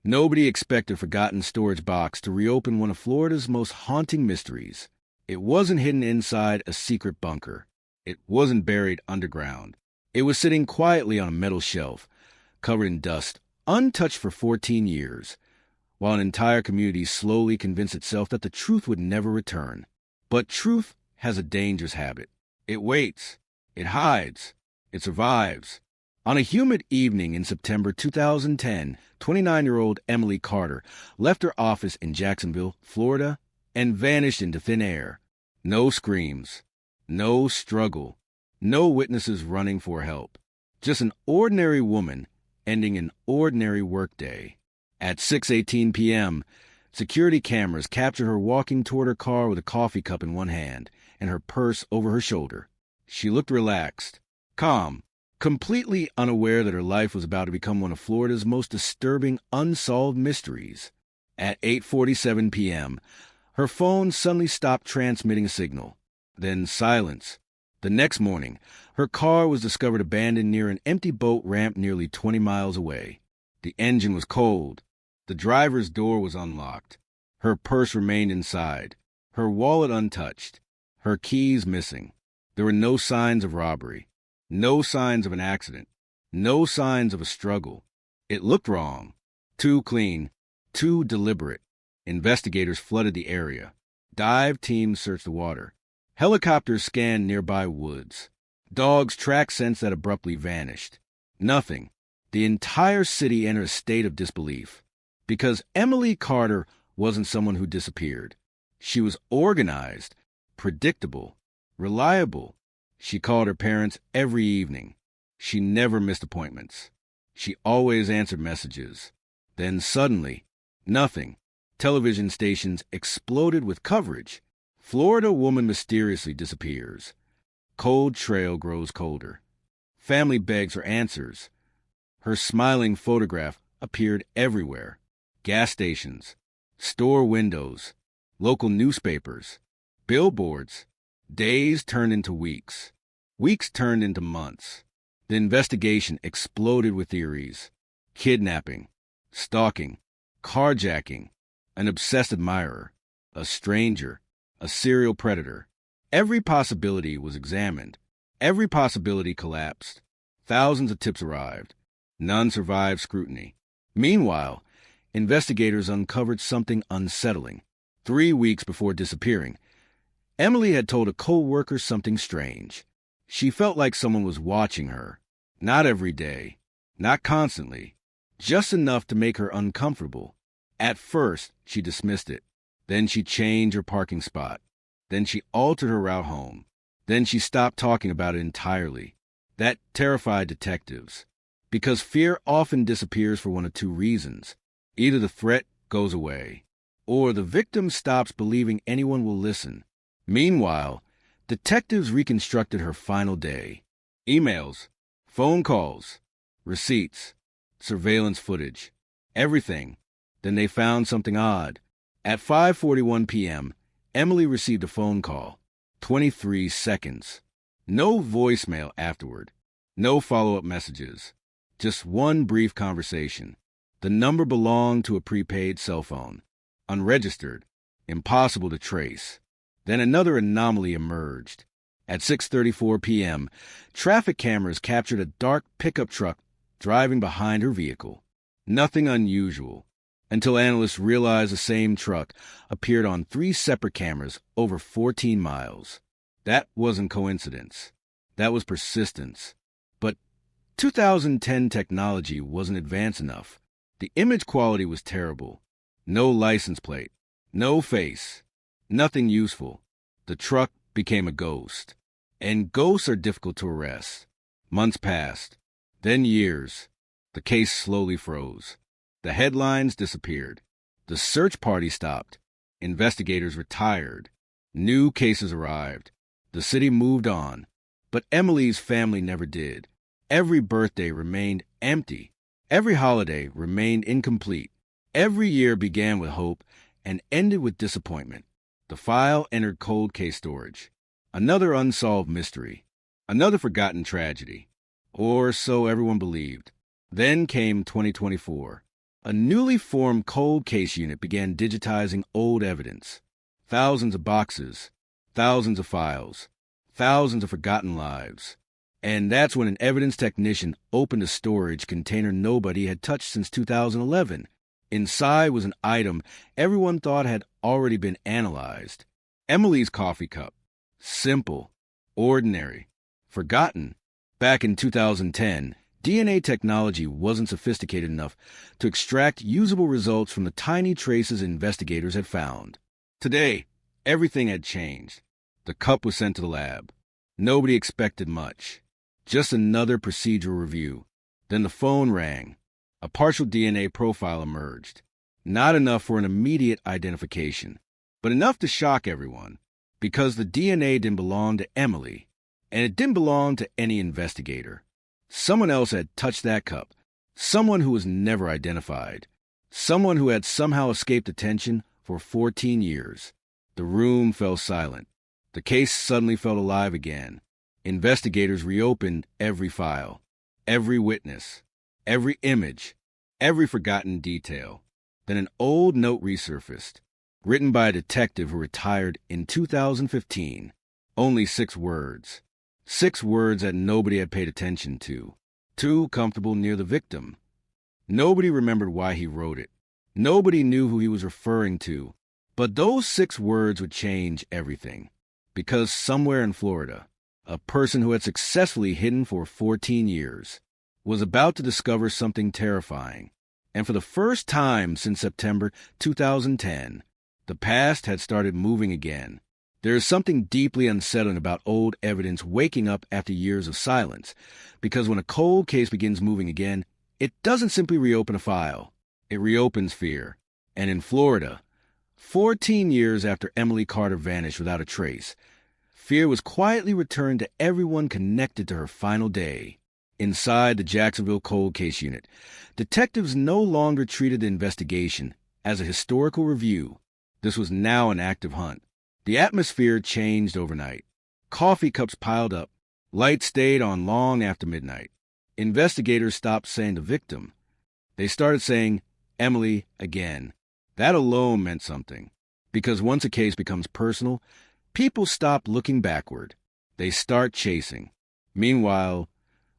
Nobody expected Forgotten Storage Box to reopen one of Florida's most haunting mysteries. It wasn't hidden inside a secret bunker. It wasn't buried underground. It was sitting quietly on a metal shelf, covered in dust, untouched for 14 years, while an entire community slowly convinced itself that the truth would never return. But truth has a dangerous habit. It waits. It hides. It survives. On a humid evening in September 2010, 29-year-old Emily Carter left her office in Jacksonville, Florida, and vanished into thin air. No screams, no struggle, no witnesses running for help. Just an ordinary woman ending an ordinary workday. At 6:18 p.m., security cameras captured her walking toward her car with a coffee cup in one hand and her purse over her shoulder. She looked relaxed, calm, completely unaware that her life was about to become one of Florida's most disturbing unsolved mysteries. At 8:47 p.m., her phone suddenly stopped transmitting a signal. Then silence. The next morning, her car was discovered abandoned near an empty boat ramp nearly 20 miles away. The engine was cold. The driver's door was unlocked. Her purse remained inside, her wallet untouched, her keys missing. There were no signs of robbery. No signs of an accident. No signs of a struggle. It looked wrong. Too clean. Too deliberate. Investigators flooded the area. Dive teams searched the water. Helicopters scanned nearby woods. Dogs tracked scents that abruptly vanished. Nothing. The entire city entered a state of disbelief. Because Emily Carter wasn't someone who disappeared. She was organized, predictable, reliable. She called her parents every evening. She never missed appointments. She always answered messages. Then suddenly, nothing. Television stations exploded with coverage. Florida woman mysteriously disappears. Cold trail grows colder. Family begs for answers. Her smiling photograph appeared everywhere. Gas stations, store windows, local newspapers, billboards. Days turned into weeks. Weeks turned into months. The investigation exploded with theories. Kidnapping, stalking, carjacking, an obsessed admirer, a stranger, a serial predator. Every possibility was examined. Every possibility collapsed. Thousands of tips arrived. None survived scrutiny. Meanwhile, investigators uncovered something unsettling. 3 weeks before disappearing, Emily had told a co-worker something strange. She felt like someone was watching her. Not every day, not constantly, just enough to make her uncomfortable. At first, she dismissed it. Then she changed her parking spot. Then she altered her route home. Then she stopped talking about it entirely. That terrified detectives. because fear often disappears for one of two reasons. Either the threat goes away, or the victim stops believing anyone will listen. Meanwhile, detectives reconstructed her final day. Emails, phone calls, receipts, surveillance footage, everything. Then they found something odd. At 5:41 p.m., Emily received a phone call. 23 seconds. No voicemail afterward. No follow-up messages. Just one brief conversation. The number belonged to a prepaid cell phone. Unregistered. Impossible to trace. Then another anomaly emerged. At 6:34 p.m., traffic cameras captured a dark pickup truck driving behind her vehicle. Nothing unusual, until analysts realized the same truck appeared on 3 separate cameras over 14 miles. That wasn't coincidence. That was persistence. But 2010 technology wasn't advanced enough. The image quality was terrible. No license plate, no face, nothing useful. The truck became a ghost. And ghosts are difficult to arrest. Months passed, then years. The case slowly froze. The headlines disappeared. The search party stopped. Investigators retired. New cases arrived. The city moved on. But Emily's family never did. Every birthday remained empty. Every holiday remained incomplete. Every year began with hope and ended with disappointment. The file entered cold case storage. Another unsolved mystery. Another forgotten tragedy. Or so everyone believed. Then came 2024. A newly formed cold case unit began digitizing old evidence. Thousands of boxes, thousands of files, thousands of forgotten lives. And that's when an evidence technician opened a storage container nobody had touched since 2011. Inside was an item everyone thought had already been analyzed. Emily's coffee cup. Simple, ordinary, forgotten. Back in 2010, DNA technology wasn't sophisticated enough to extract usable results from the tiny traces investigators had found. Today, everything had changed. The cup was sent to the lab. Nobody expected much. Just another procedural review. Then the phone rang. A partial DNA profile emerged. Not enough for an immediate identification, but enough to shock everyone, because the DNA didn't belong to Emily, and it didn't belong to any investigator. Someone else had touched that cup. Someone who was never identified. Someone who had somehow escaped attention for 14 years. The room fell silent. The case suddenly felt alive again. Investigators reopened every file, every witness, every image, every forgotten detail. Then an old note resurfaced, written by a detective who retired in 2015. Only 6 words. 6 words that nobody had paid attention to. Too comfortable near the victim. Nobody remembered why he wrote it. Nobody knew who he was referring to. But those 6 words would change everything. Because somewhere in Florida, a person who had successfully hidden for 14 years was about to discover something terrifying. And for the first time since September 2010, the past had started moving again. There is something deeply unsettling about old evidence waking up after years of silence, because when a cold case begins moving again, it doesn't simply reopen a file. It reopens fear. And in Florida, 14 years after Emily Carter vanished without a trace, fear was quietly returned to everyone connected to her final day. Inside the Jacksonville Cold Case Unit, detectives no longer treated the investigation as a historical review. This was now an active hunt. The atmosphere changed overnight. Coffee cups piled up. Lights stayed on long after midnight. Investigators stopped saying the victim. They started saying Emily again. That alone meant something. Because once a case becomes personal, people stop looking backward. They start chasing. Meanwhile,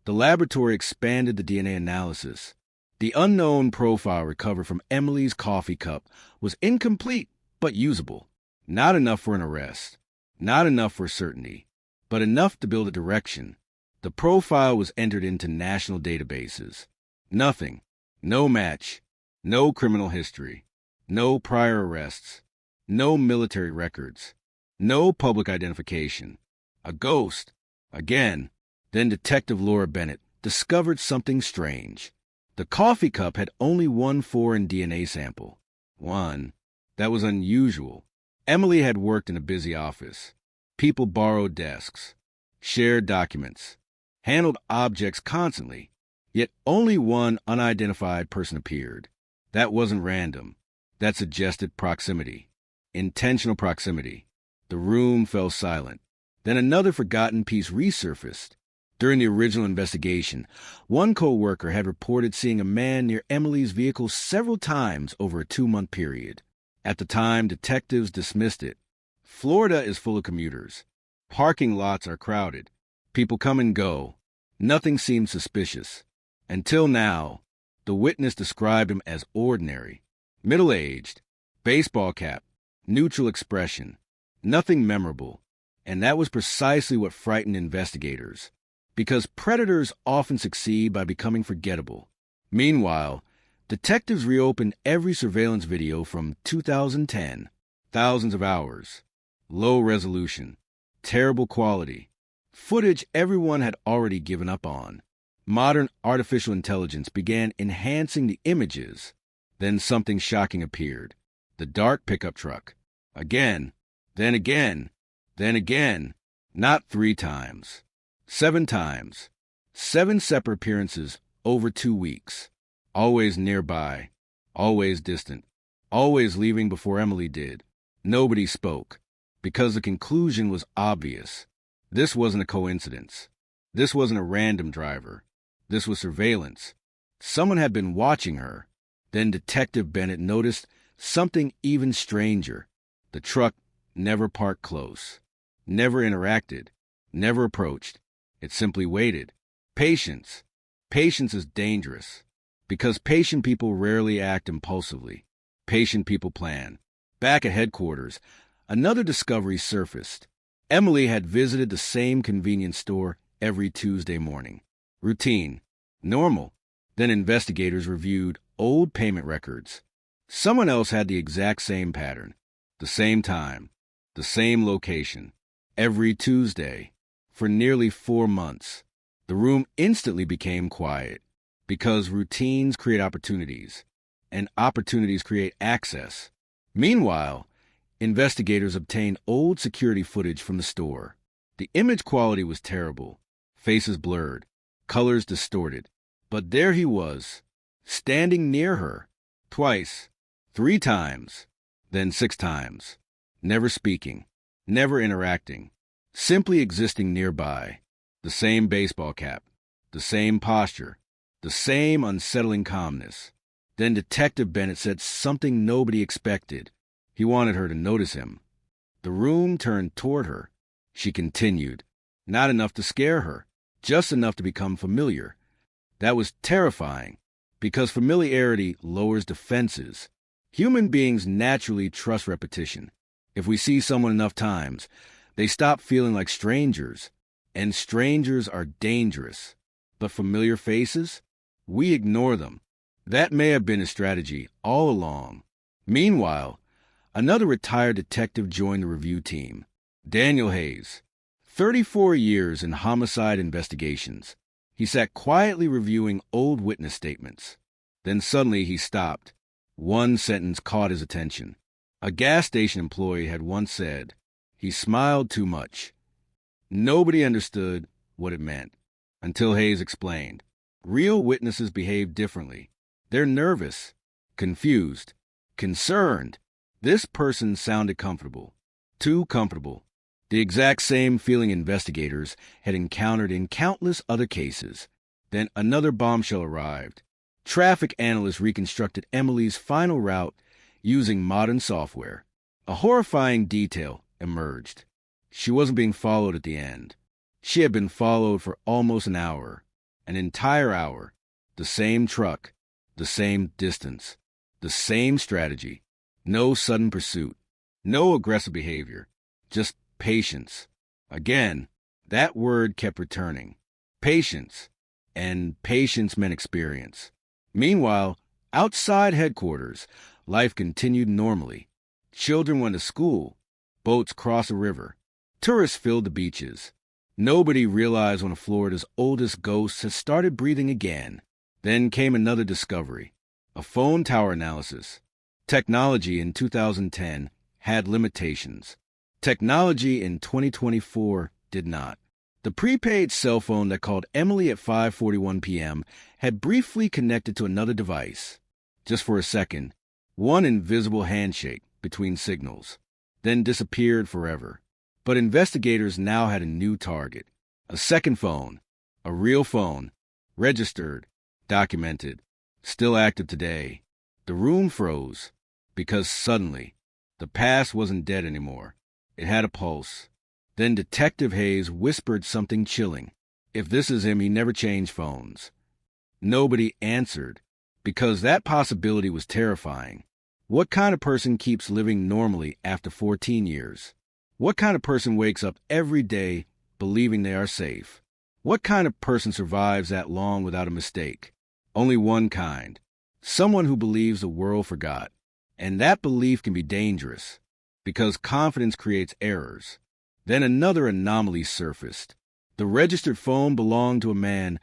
the laboratory expanded the DNA analysis. The unknown profile recovered from Emily's coffee cup was incomplete but usable. Not enough for an arrest. Not enough for certainty. But enough to build a direction. The profile was entered into national databases. Nothing. No match. No criminal history. No prior arrests. No military records. No public identification. A ghost. Again. Then Detective Laura Bennett discovered something strange. The coffee cup had only one foreign DNA sample. One. That was unusual. Emily had worked in a busy office. People borrowed desks, shared documents, handled objects constantly, yet only one unidentified person appeared. That wasn't random. That suggested proximity. Intentional proximity. The room fell silent. Then another forgotten piece resurfaced. During the original investigation, one co-worker had reported seeing a man near Emily's vehicle several times over a 2-month period. At the time, detectives dismissed it. Florida is full of commuters. Parking lots are crowded. People come and go. Nothing seemed suspicious. Until now, the witness described him as ordinary. Middle-aged, baseball cap, neutral expression. Nothing memorable. And that was precisely what frightened investigators. Because predators often succeed by becoming forgettable. Meanwhile, detectives reopened every surveillance video from 2010. Thousands of hours. Low resolution. Terrible quality. Footage everyone had already given up on. Modern artificial intelligence began enhancing the images. Then something shocking appeared. The dark pickup truck. Again. Then again. Then again. Not 3 times. 7 times. 7 separate appearances over 2 weeks. Always nearby. Always distant. Always leaving before Emily did. Nobody spoke, because the conclusion was obvious. This wasn't a coincidence. This wasn't a random driver. This was surveillance. Someone had been watching her. Then Detective Bennett noticed something even stranger. The truck never parked close, never interacted, never approached. It simply waited. Patience. Patience is dangerous, because patient people rarely act impulsively. Patient people plan. Back at headquarters, another discovery surfaced. Emily had visited the same convenience store every Tuesday morning. Routine. Normal. Then investigators reviewed old payment records. Someone else had the exact same pattern. The same time. The same location. Every Tuesday. For nearly 4 months. The room instantly became quiet. Because routines create opportunities. And opportunities create access. Meanwhile, investigators obtained old security footage from the store. The image quality was terrible. Faces blurred. Colors distorted. But there he was, standing near her. Twice. 3 times. Then 6 times. Never speaking. Never interacting. Simply existing nearby. The same baseball cap. The same posture. The same unsettling calmness. Then Detective Bennett said something nobody expected. He wanted her to notice him. The room turned toward her. She continued. Not enough to scare her. Just enough to become familiar. That was terrifying, because familiarity lowers defenses. Human beings naturally trust repetition. If we see someone enough times, they stop feeling like strangers, and strangers are dangerous. But familiar faces? We ignore them. That may have been a strategy all along. Meanwhile, another retired detective joined the review team. Daniel Hayes, 34 years in homicide investigations. He sat quietly reviewing old witness statements. Then suddenly he stopped. One sentence caught his attention. A gas station employee had once said, "He smiled too much." Nobody understood what it meant until Hayes explained. Real witnesses behave differently. They're nervous, confused, concerned. This person sounded comfortable. Too comfortable. The exact same feeling investigators had encountered in countless other cases. Then another bombshell arrived. Traffic analysts reconstructed Emily's final route using modern software. A horrifying detail emerged. She wasn't being followed at the end. She had been followed for almost an hour. An entire hour. The same truck. The same distance. The same strategy. No sudden pursuit. No aggressive behavior. Just patience. Again, that word kept returning. Patience. And patience meant experience. Meanwhile, outside headquarters, life continued normally. Children went to school. Boats crossed a river. Tourists filled the beaches. Nobody realized one of Florida's oldest ghosts had started breathing again. Then came another discovery, a phone tower analysis. Technology in 2010 had limitations. Technology in 2024 did not. The prepaid cell phone that called Emily at 5:41 p.m. had briefly connected to another device. Just for a second, one invisible handshake between signals, then disappeared forever. But investigators now had a new target. A second phone, a real phone, registered, documented, still active today. The room froze because suddenly the past wasn't dead anymore. It had a pulse. Then Detective Hayes whispered something chilling. If this is him, he never changed phones. Nobody answered because that possibility was terrifying. What kind of person keeps living normally after 14 years? What kind of person wakes up every day believing they are safe? What kind of person survives that long without a mistake? Only one kind. Someone who believes the world forgot. And that belief can be dangerous because confidence creates errors. Then another anomaly surfaced. The registered phone belonged to a man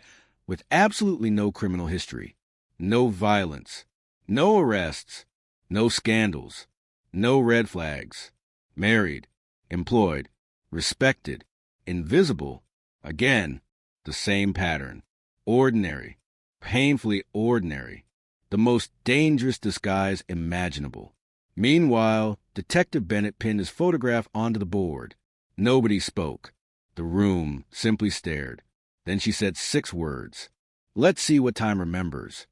with absolutely no criminal history, no violence, no arrests, no scandals, no red flags, married, employed, respected, invisible. Again, the same pattern. Ordinary, painfully ordinary, the most dangerous disguise imaginable. Meanwhile, Detective Bennett pinned his photograph onto the board. Nobody spoke. The room simply stared. Then she said 6 words. Let's see what time remembers.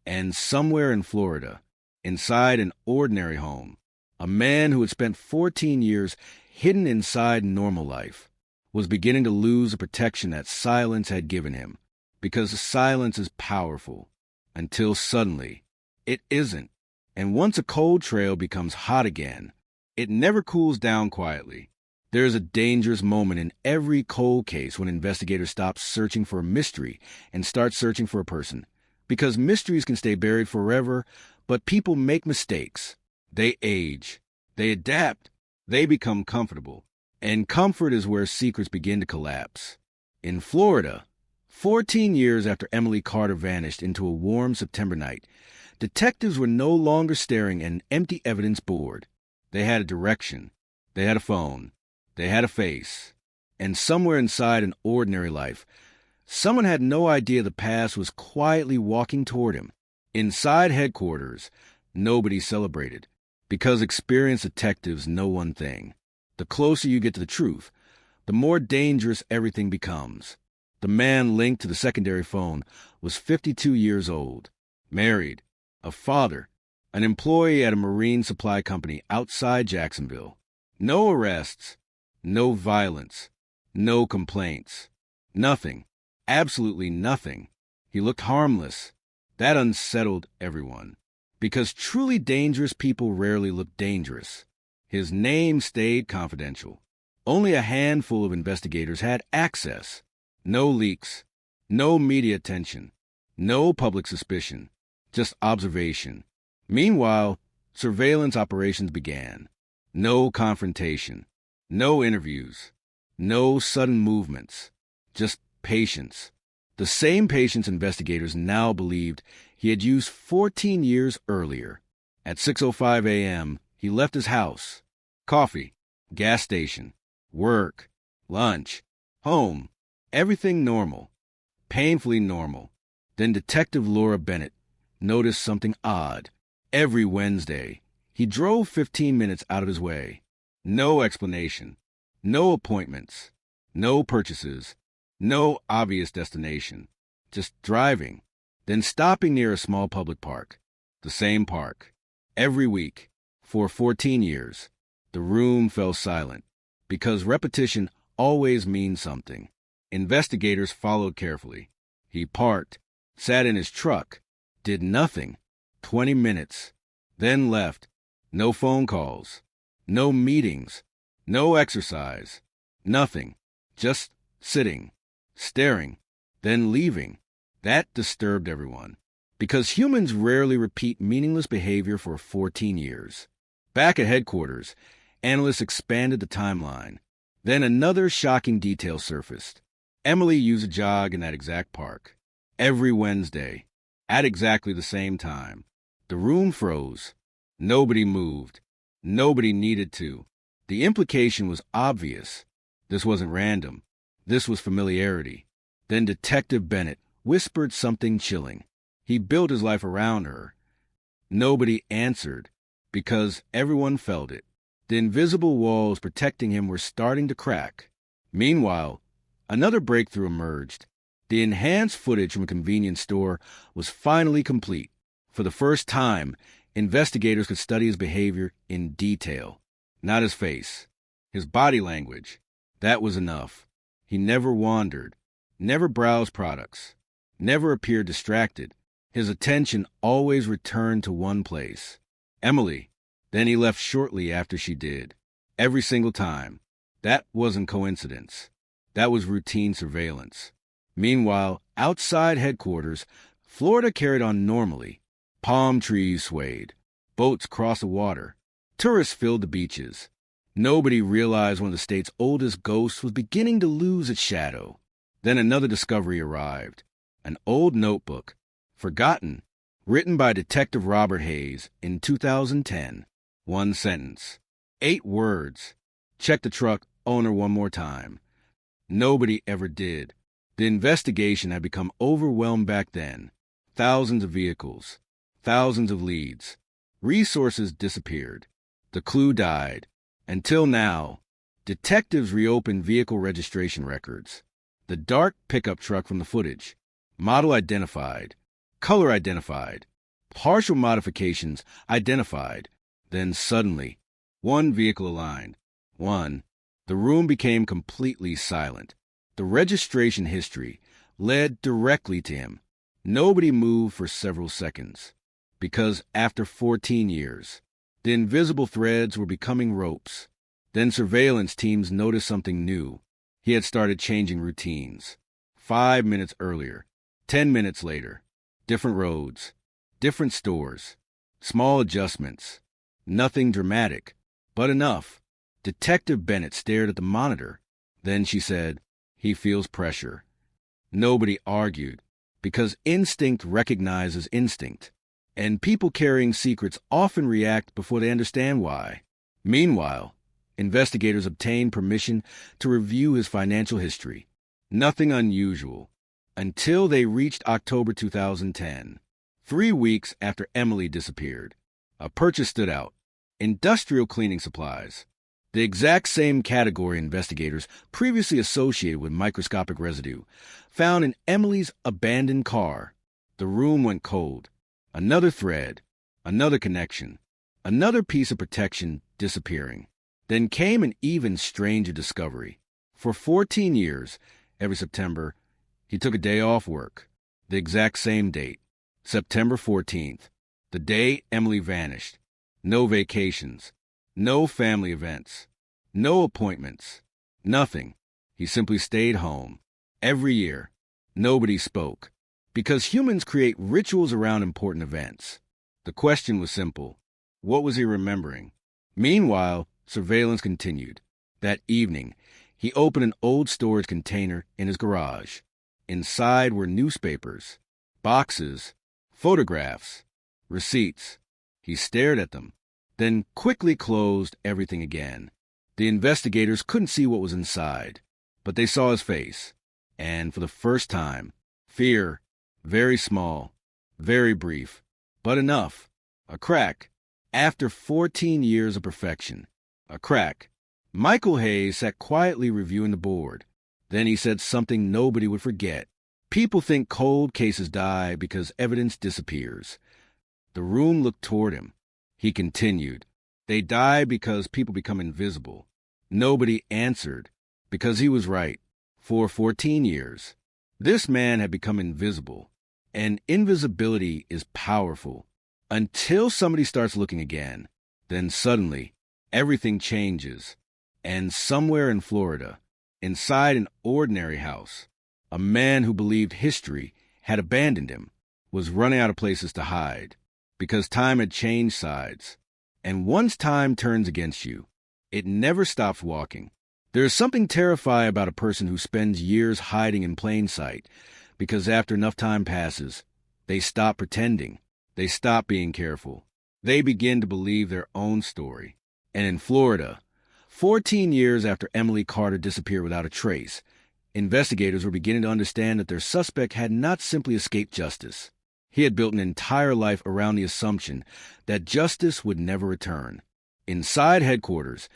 And somewhere in Florida, inside an ordinary home, a man who had spent 14 years hidden inside normal life was beginning to lose the protection that silence had given him, because silence is powerful, until suddenly it isn't. And once a cold trail becomes hot again, it never cools down quietly. There is a dangerous moment in every cold case when investigators stop searching for a mystery and start searching for a person. Because mysteries can stay buried forever, but people make mistakes. They age. They adapt. They become comfortable. And comfort is where secrets begin to collapse. In Florida, 14 years after Emily Carter vanished into a warm September night, detectives were no longer staring at an empty evidence board. They had a direction. They had a phone. They had a face. And somewhere inside an ordinary life, someone had no idea the past was quietly walking toward him. Inside headquarters, nobody celebrated, because experienced detectives know one thing. The closer you get to the truth, the more dangerous everything becomes. The man linked to the secondary phone was 52 years old, married, a father, an employee at a marine supply company outside Jacksonville. No arrests, no violence, no complaints, nothing, absolutely nothing. He looked harmless. That unsettled everyone, because truly dangerous people rarely look dangerous. His name stayed confidential. Only a handful of investigators had access. No leaks, no media attention, no public suspicion, just observation. Meanwhile, surveillance operations began. No confrontation, no interviews, no sudden movements, just patience. The same patience investigators now believed he had used 14 years earlier. At 6:05 a.m., he left his house. Coffee, gas station, work, lunch, home, everything normal, painfully normal. Then Detective Laura Bennett noticed something odd. Every Wednesday, he drove 15 minutes out of his way. No explanation, no appointments, no purchases, no obvious destination. Just driving, then stopping near a small public park. The same park. Every week, for 14 years. The room fell silent, because repetition always means something. Investigators followed carefully. He parked, sat in his truck, did nothing. 20 minutes, then left. No phone calls, no meetings, no exercise, nothing. Just sitting, staring, then leaving. That disturbed everyone, because humans rarely repeat meaningless behavior for 14 years. Back at headquarters, analysts expanded the timeline. Then another shocking detail surfaced. Emily used a jog in that exact park. Every Wednesday, at exactly the same time. The room froze. Nobody moved. Nobody needed to. The implication was obvious. This wasn't random. This was familiarity. Then Detective Bennett whispered something chilling. He built his life around her. Nobody answered, because everyone felt it. The invisible walls protecting him were starting to crack. Meanwhile, another breakthrough emerged. The enhanced footage from a convenience store was finally complete. For the first time, investigators could study his behavior in detail. Not his face, his body language. That was enough. He never wandered, never browsed products, never appeared distracted. His attention always returned to one place, Emily. Then he left shortly after she did. Every single time. That wasn't coincidence. That was routine surveillance. Meanwhile, outside headquarters, Florida carried on normally. Palm trees swayed. Boats crossed the water. Tourists filled the beaches. Nobody realized one of the state's oldest ghosts was beginning to lose its shadow. Then another discovery arrived. An old notebook, forgotten, written by Detective Robert Hayes in 2010. One sentence. 8 words. Check the truck owner one more time. Nobody ever did. The investigation had become overwhelmed back then. Thousands of vehicles. Thousands of leads. Resources disappeared. The clue died. Until now, detectives reopened vehicle registration records. The dark pickup truck from the footage. Model identified. Color identified. Partial modifications identified. Then suddenly, one vehicle aligned. One. The room became completely silent. The registration history led directly to him. Nobody moved for several seconds. Because after 14 years, the invisible threads were becoming ropes. Then surveillance teams noticed something new. He had started changing routines. 5 minutes earlier, 10 minutes later, different roads, different stores, small adjustments. Nothing dramatic, but enough. Detective Bennett stared at the monitor. Then she said, "He feels pressure." Nobody argued, because instinct recognizes instinct. And people carrying secrets often react before they understand why. Meanwhile, investigators obtained permission to review his financial history. Nothing unusual. Until they reached October 2010, 3 weeks after Emily disappeared. A purchase stood out. Industrial cleaning supplies. The exact same category investigators previously associated with microscopic residue found in Emily's abandoned car. The room went cold. Another thread, another connection, another piece of protection disappearing. Then came an even stranger discovery. For 14 years, every September, he took a day off work. The exact same date, September 14th, the day Emily vanished. No vacations, no family events, no appointments, nothing. He simply stayed home. Every year, nobody spoke. Because humans create rituals around important events. The question was simple. What was he remembering? Meanwhile, surveillance continued. That evening, he opened an old storage container in his garage. Inside were newspapers, boxes, photographs, receipts. He stared at them, then quickly closed everything again. The investigators couldn't see what was inside, but they saw his face. And for the first time, fear. Very small, very brief, but enough. A crack. After 14 years of perfection. A crack. Michael Hayes sat quietly reviewing the board. Then he said something nobody would forget. People think cold cases die because evidence disappears. The room looked toward him. He continued. They die because people become invisible. Nobody answered, because he was right. For 14 years, this man had become invisible. And invisibility is powerful. Until somebody starts looking again, then suddenly, everything changes. And somewhere in Florida, inside an ordinary house, a man who believed history had abandoned him, was running out of places to hide, because time had changed sides. And once time turns against you, it never stops walking. There's something terrifying about a person who spends years hiding in plain sight, because after enough time passes, they stop pretending. They stop being careful. They begin to believe their own story. And in Florida, 14 years after Emily Carter disappeared without a trace, investigators were beginning to understand that their suspect had not simply escaped justice. He had built an entire life around the assumption that justice would never return. Inside headquarters,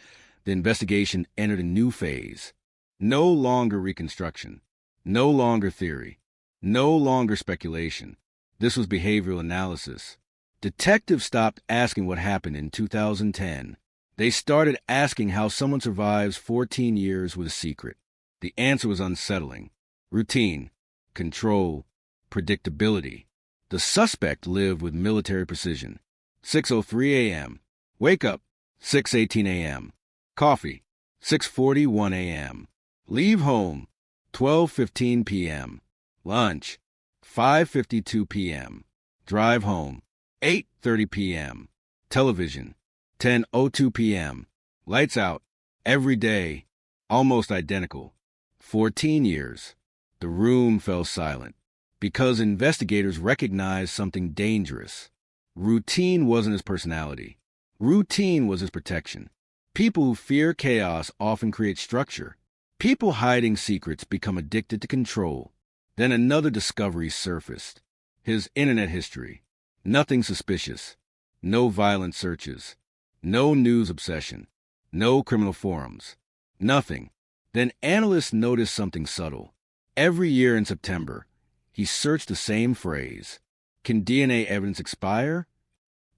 the investigation entered a new phase. No longer reconstruction. No longer theory. No longer speculation. This was behavioral analysis. Detectives stopped asking what happened in 2010. They started asking how someone survives 14 years with a secret. The answer was unsettling. Routine, control, predictability. The suspect lived with military precision. 6:03 a.m. Wake up, 6:18 a.m. Coffee, 6:41 a.m. Leave home, 12:15 p.m. Lunch, 5:52 p.m. Drive home, 8:30 p.m. Television, 10:02 p.m. Lights out, every day, almost identical. 14 years. The room fell silent because investigators recognized something dangerous. Routine wasn't his personality. Routine was his protection. People who fear chaos often create structure. People hiding secrets become addicted to control. Then another discovery surfaced. His internet history. Nothing suspicious. No violent searches. No news obsession. No criminal forums. Nothing. Then analysts noticed something subtle. Every year in September, he searched the same phrase. Can DNA evidence expire?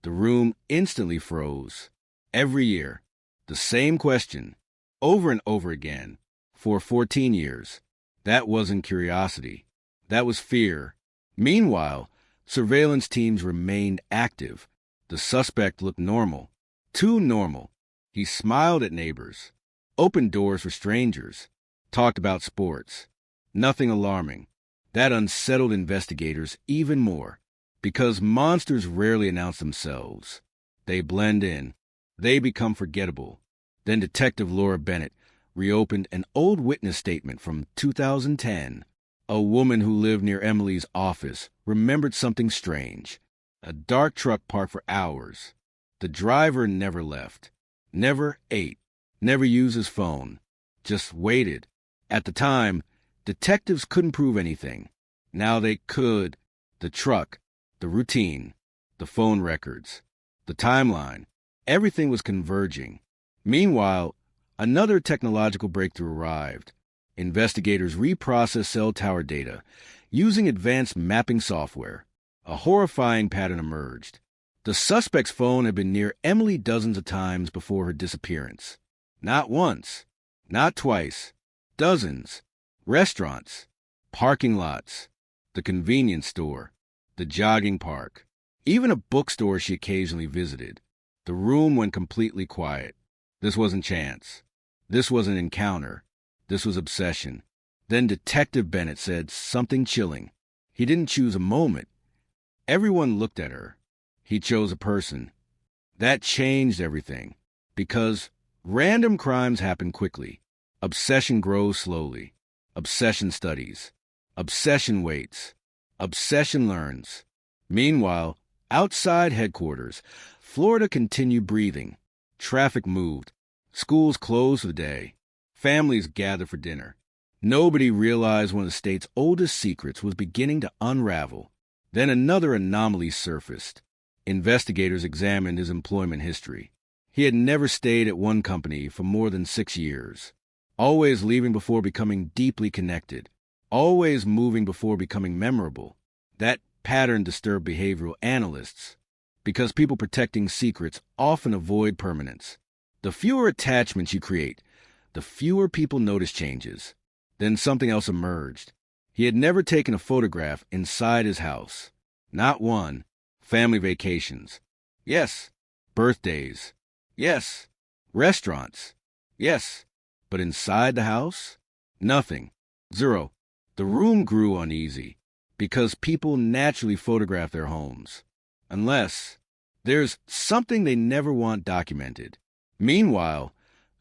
The room instantly froze. Every year, the same question, over and over again, for 14 years. That wasn't curiosity. That was fear. Meanwhile, surveillance teams remained active. The suspect looked normal. Too normal. He smiled at neighbors, opened doors for strangers, talked about sports. Nothing alarming. That unsettled investigators even more, because monsters rarely announce themselves. They blend in. They become forgettable. Then Detective Laura Bennett reopened an old witness statement from 2010. A woman who lived near Emily's office remembered something strange. A dark truck parked for hours. The driver never left, never ate, never used his phone, just waited. At the time, detectives couldn't prove anything. Now they could. The truck, the routine, the phone records, the timeline, everything was converging. Meanwhile, another technological breakthrough arrived. Investigators reprocessed cell tower data using advanced mapping software. A horrifying pattern emerged. The suspect's phone had been near Emily dozens of times before her disappearance. Not once, not twice, dozens. Restaurants, parking lots, the convenience store, the jogging park, even a bookstore she occasionally visited. The room went completely quiet. This wasn't chance. This was an encounter. This was obsession. Then Detective Bennett said something chilling. He didn't choose a moment. Everyone looked at her. He chose a person. That changed everything, because random crimes happen quickly. Obsession grows slowly. Obsession studies. Obsession waits. Obsession learns. Meanwhile, outside headquarters, Florida continued breathing. Traffic moved. Schools closed for the day. Families gathered for dinner. Nobody realized one of the state's oldest secrets was beginning to unravel. Then another anomaly surfaced. Investigators examined his employment history. He had never stayed at one company for more than 6 years. Always leaving before becoming deeply connected. Always moving before becoming memorable. That pattern disturbed behavioral analysts, because people protecting secrets often avoid permanence. The fewer attachments you create, the fewer people notice changes. Then something else emerged. He had never taken a photograph inside his house. Not one. Family vacations. Yes. Birthdays. Yes. Restaurants. Yes. But inside the house? Nothing. Zero. The room grew uneasy, because people naturally photograph their homes. Unless there's something they never want documented. Meanwhile,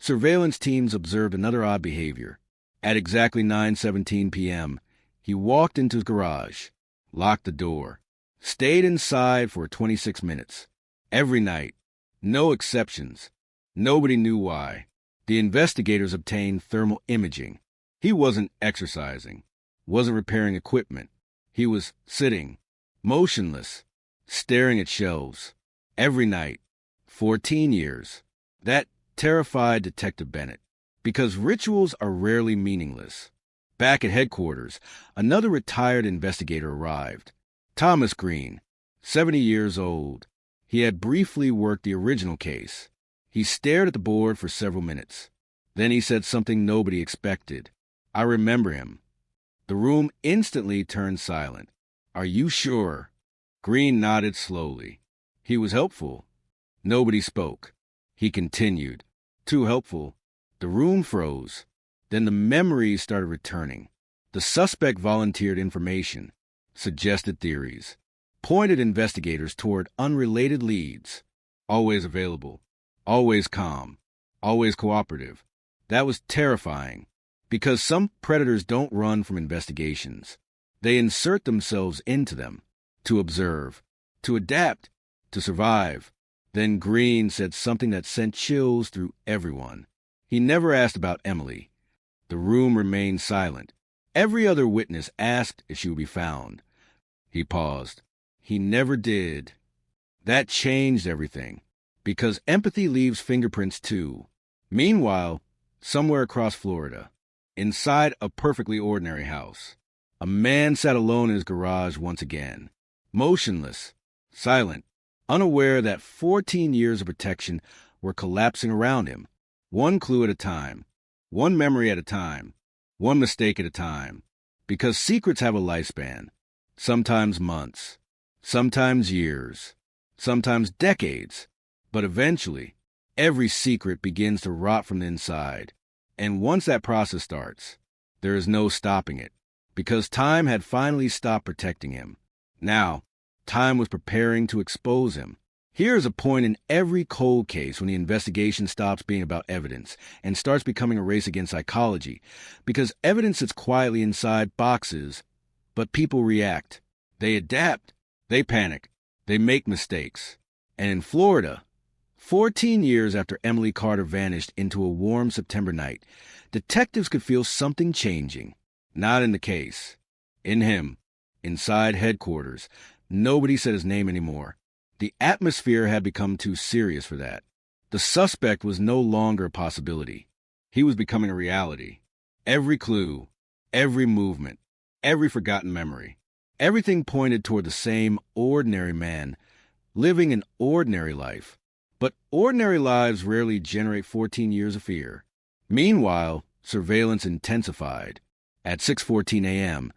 Surveillance teams observed another odd behavior. At exactly 9:17 p.m., he walked into his garage, locked the door, stayed inside for 26 minutes. Every night. No exceptions. Nobody knew why. The investigators obtained thermal imaging. He wasn't exercising, wasn't repairing equipment. He was sitting, motionless, staring at shelves. Every night. 14 years. That terrified Detective Bennett, because rituals are rarely meaningless. Back at headquarters, another retired investigator arrived. Thomas Green, 70 years old. He had briefly worked the original case. He stared at the board for several minutes. Then he said something nobody expected. "I remember him." The room instantly turned silent. "Are you sure?" Green nodded slowly. He was helpful. Nobody spoke. He continued. Too helpful. The room froze. Then the memories started returning. The suspect volunteered information, suggested theories, pointed investigators toward unrelated leads. Always available, always calm, always cooperative. That was terrifying, because some predators don't run from investigations. They insert themselves into them, to observe, to adapt, to survive. Then Green said something that sent chills through everyone. He never asked about Emily. The room remained silent. Every other witness asked if she would be found. He paused. He never did. That changed everything, because empathy leaves fingerprints too. Meanwhile, somewhere across Florida, inside a perfectly ordinary house, a man sat alone in his garage once again, motionless, silent, unaware that 14 years of protection were collapsing around him, one clue at a time, one memory at a time, one mistake at a time, because secrets have a lifespan, sometimes months, sometimes years, sometimes decades, but eventually, every secret begins to rot from the inside, and once that process starts, there is no stopping it, because time had finally stopped protecting him. Now, time was preparing to expose him. Here is a point in every cold case when the investigation stops being about evidence and starts becoming a race against psychology, because evidence sits quietly inside boxes, but people react. They adapt. They panic. They make mistakes. And in Florida, 14 years after Emily Carter vanished into a warm September night, detectives could feel something changing. Not in the case. In him. Inside headquarters. Nobody said his name anymore. The atmosphere had become too serious for that. The suspect was no longer a possibility. He was becoming a reality. Every clue, every movement, every forgotten memory, everything pointed toward the same ordinary man, living an ordinary life. But ordinary lives rarely generate 14 years of fear. Meanwhile, surveillance intensified. At 6:14 a.m.,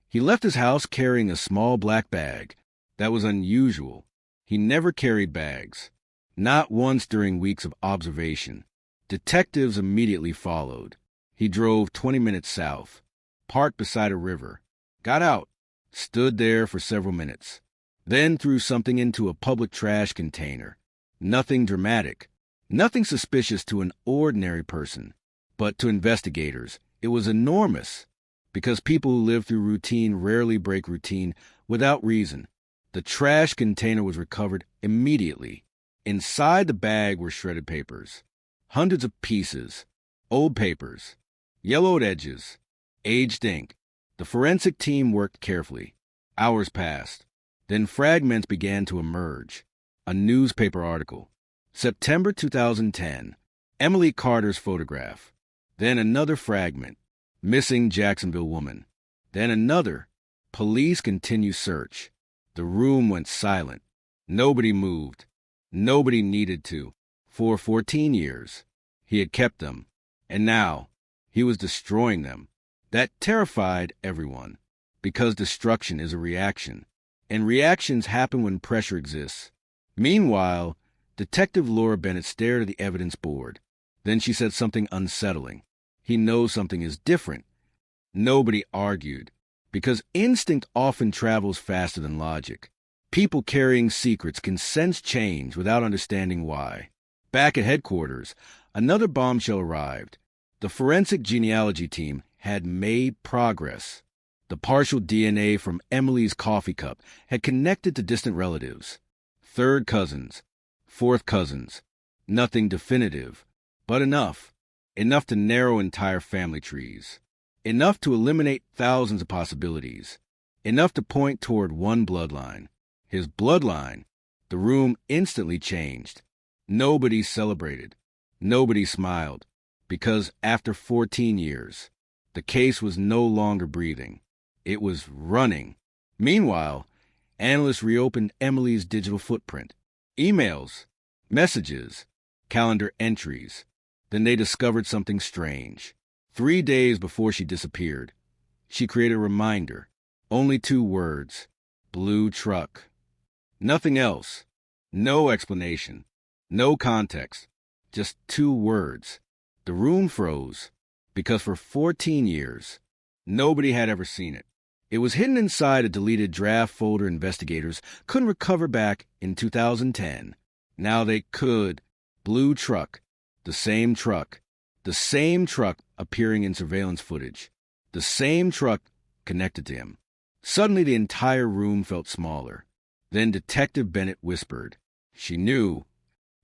he left his house carrying a small black bag. That was unusual. He never carried bags. Not once during weeks of observation. Detectives immediately followed. He drove 20 minutes south, parked beside a river, got out, stood there for several minutes, then threw something into a public trash container. Nothing dramatic, nothing suspicious to an ordinary person, but to investigators, it was enormous, because people who live through routine rarely break routine without reason. The trash container was recovered immediately. Inside the bag were shredded papers, hundreds of pieces, old papers, yellowed edges, aged ink. The forensic team worked carefully. Hours passed. Then fragments began to emerge. A newspaper article. September 2010. Emily Carter's photograph. Then another fragment. Missing Jacksonville woman. Then another. Police continue search. The room went silent. Nobody moved. Nobody needed to. For 14 years, he had kept them. And now, he was destroying them. That terrified everyone, because destruction is a reaction. And reactions happen when pressure exists. Meanwhile, Detective Laura Bennett stared at the evidence board. Then she said something unsettling. He knows something is different. Nobody argued, because instinct often travels faster than logic. People carrying secrets can sense change without understanding why. Back at headquarters, another bombshell arrived. The forensic genealogy team had made progress. The partial DNA from Emily's coffee cup had connected to distant relatives. Third cousins, fourth cousins. Nothing definitive, but enough. Enough to narrow entire family trees. Enough to eliminate thousands of possibilities. Enough to point toward one bloodline. His bloodline. The room instantly changed. Nobody celebrated. Nobody smiled. Because after 14 years, the case was no longer breathing. It was running. Meanwhile, analysts reopened Emily's digital footprint. Emails, messages, calendar entries. Then they discovered something strange. 3 days before she disappeared, she created a reminder. Only 2 words. Blue truck. Nothing else. No explanation. No context. Just 2 words. The room froze because for 14 years, nobody had ever seen it. It was hidden inside a deleted draft folder investigators couldn't recover back in 2010. Now they could. Blue truck. The same truck. The same truck appearing in surveillance footage. The same truck connected to him. Suddenly the entire room felt smaller. Then Detective Bennett whispered. She knew.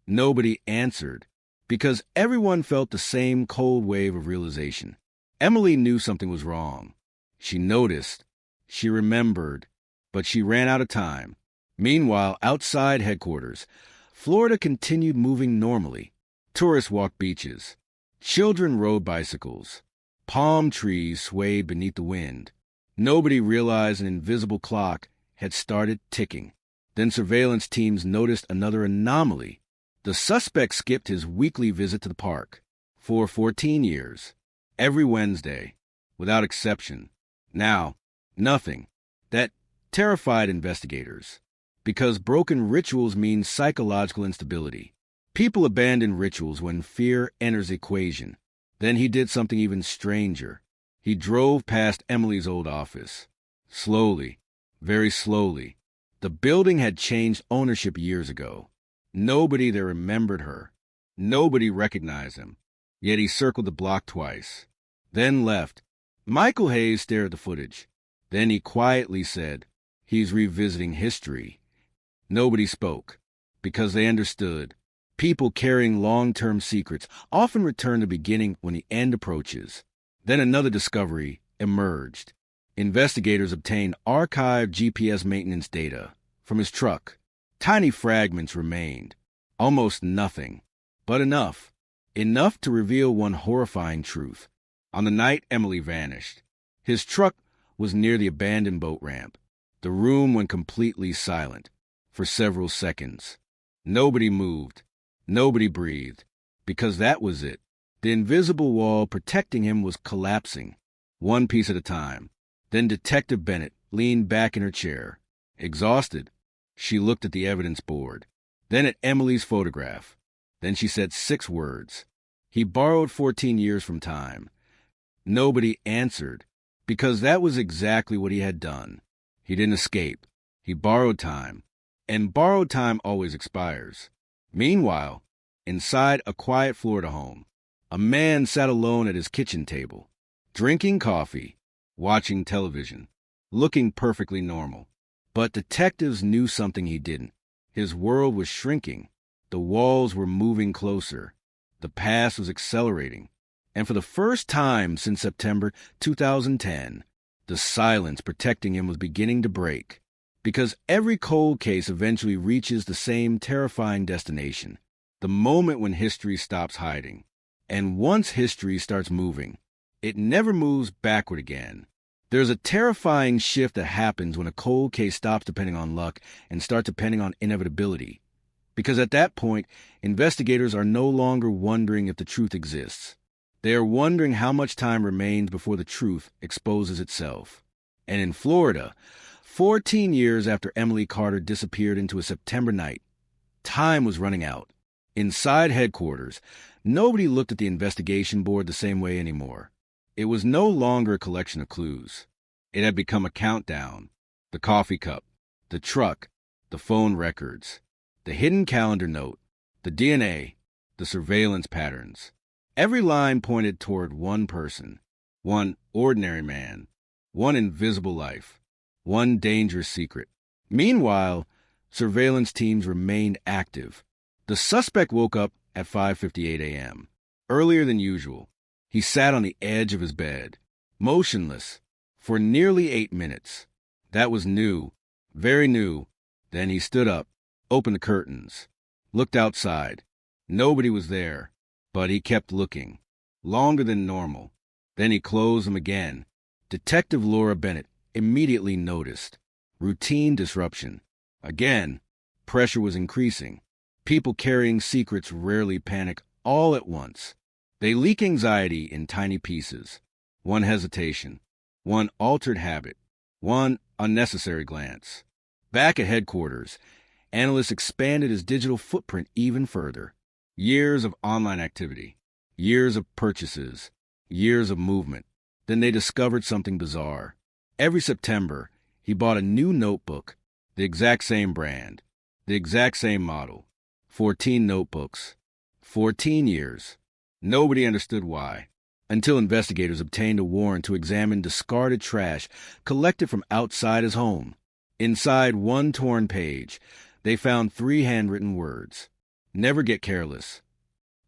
Nobody answered. Because everyone felt the same cold wave of realization. Emily knew something was wrong. She noticed. She remembered. But she ran out of time. Meanwhile, outside headquarters, Florida continued moving normally. Tourists walked beaches. Children rode bicycles. Palm trees swayed beneath the wind. Nobody realized an invisible clock had started ticking. Then surveillance teams noticed another anomaly. The suspect skipped his weekly visit to the park for 14 years, every Wednesday, without exception. Now, nothing. That terrified investigators, because broken rituals mean psychological instability. People abandon rituals when fear enters the equation. Then he did something even stranger. He drove past Emily's old office. Slowly, very slowly. The building had changed ownership years ago. Nobody there remembered her. Nobody recognized him. Yet he circled the block twice. Then left. Michael Hayes stared at the footage. Then he quietly said, "He's revisiting history." Nobody spoke, because they understood. People carrying long-term secrets often return to the beginning when the end approaches. Then another discovery emerged. Investigators obtained archived GPS maintenance data from his truck. Tiny fragments remained. Almost nothing. But enough. Enough to reveal one horrifying truth. On the night Emily vanished, his truck was near the abandoned boat ramp. The room went completely silent for several seconds. Nobody moved. Nobody breathed. Because that was it. The invisible wall protecting him was collapsing, one piece at a time. Then Detective Bennett leaned back in her chair. Exhausted, she looked at the evidence board, then at Emily's photograph. Then she said 6 words. He borrowed 14 years from time. Nobody answered, because that was exactly what he had done. He didn't escape. He borrowed time, and borrowed time always expires. Meanwhile, inside a quiet Florida home, a man sat alone at his kitchen table, drinking coffee, watching television, looking perfectly normal. But detectives knew something he didn't. His world was shrinking. The walls were moving closer. The past was accelerating. And for the first time since September 2010, the silence protecting him was beginning to break. Because every cold case eventually reaches the same terrifying destination, the moment when history stops hiding. And once history starts moving, it never moves backward again. There's a terrifying shift that happens when a cold case stops depending on luck and starts depending on inevitability. Because at that point, investigators are no longer wondering if the truth exists. They are wondering how much time remains before the truth exposes itself. And in Florida, 14 years after Emily Carter disappeared into a September night, time was running out. Inside headquarters, nobody looked at the investigation board the same way anymore. It was no longer a collection of clues. It had become a countdown. The coffee cup, the truck, the phone records, the hidden calendar note, the DNA, the surveillance patterns. Every line pointed toward one person, one ordinary man, one invisible life, one dangerous secret. Meanwhile, surveillance teams remained active. The suspect woke up at 5:58 a.m., earlier than usual. He sat on the edge of his bed, motionless, for nearly 8 minutes. That was new, very new. Then he stood up, opened the curtains, looked outside. Nobody was there, but he kept looking, longer than normal. Then he closed them again. Detective Laura Bennett immediately noticed. Routine disruption. Again, pressure was increasing. People carrying secrets rarely panic all at once. They leak anxiety in tiny pieces. One hesitation, one altered habit, one unnecessary glance. Back at headquarters, analysts expanded his digital footprint even further. Years of online activity, years of purchases, years of movement. Then they discovered something bizarre. Every September, he bought a new notebook, the exact same brand, the exact same model. 14 notebooks. 14 years. Nobody understood why, until investigators obtained a warrant to examine discarded trash collected from outside his home. Inside one torn page, they found 3 handwritten words. Never get careless.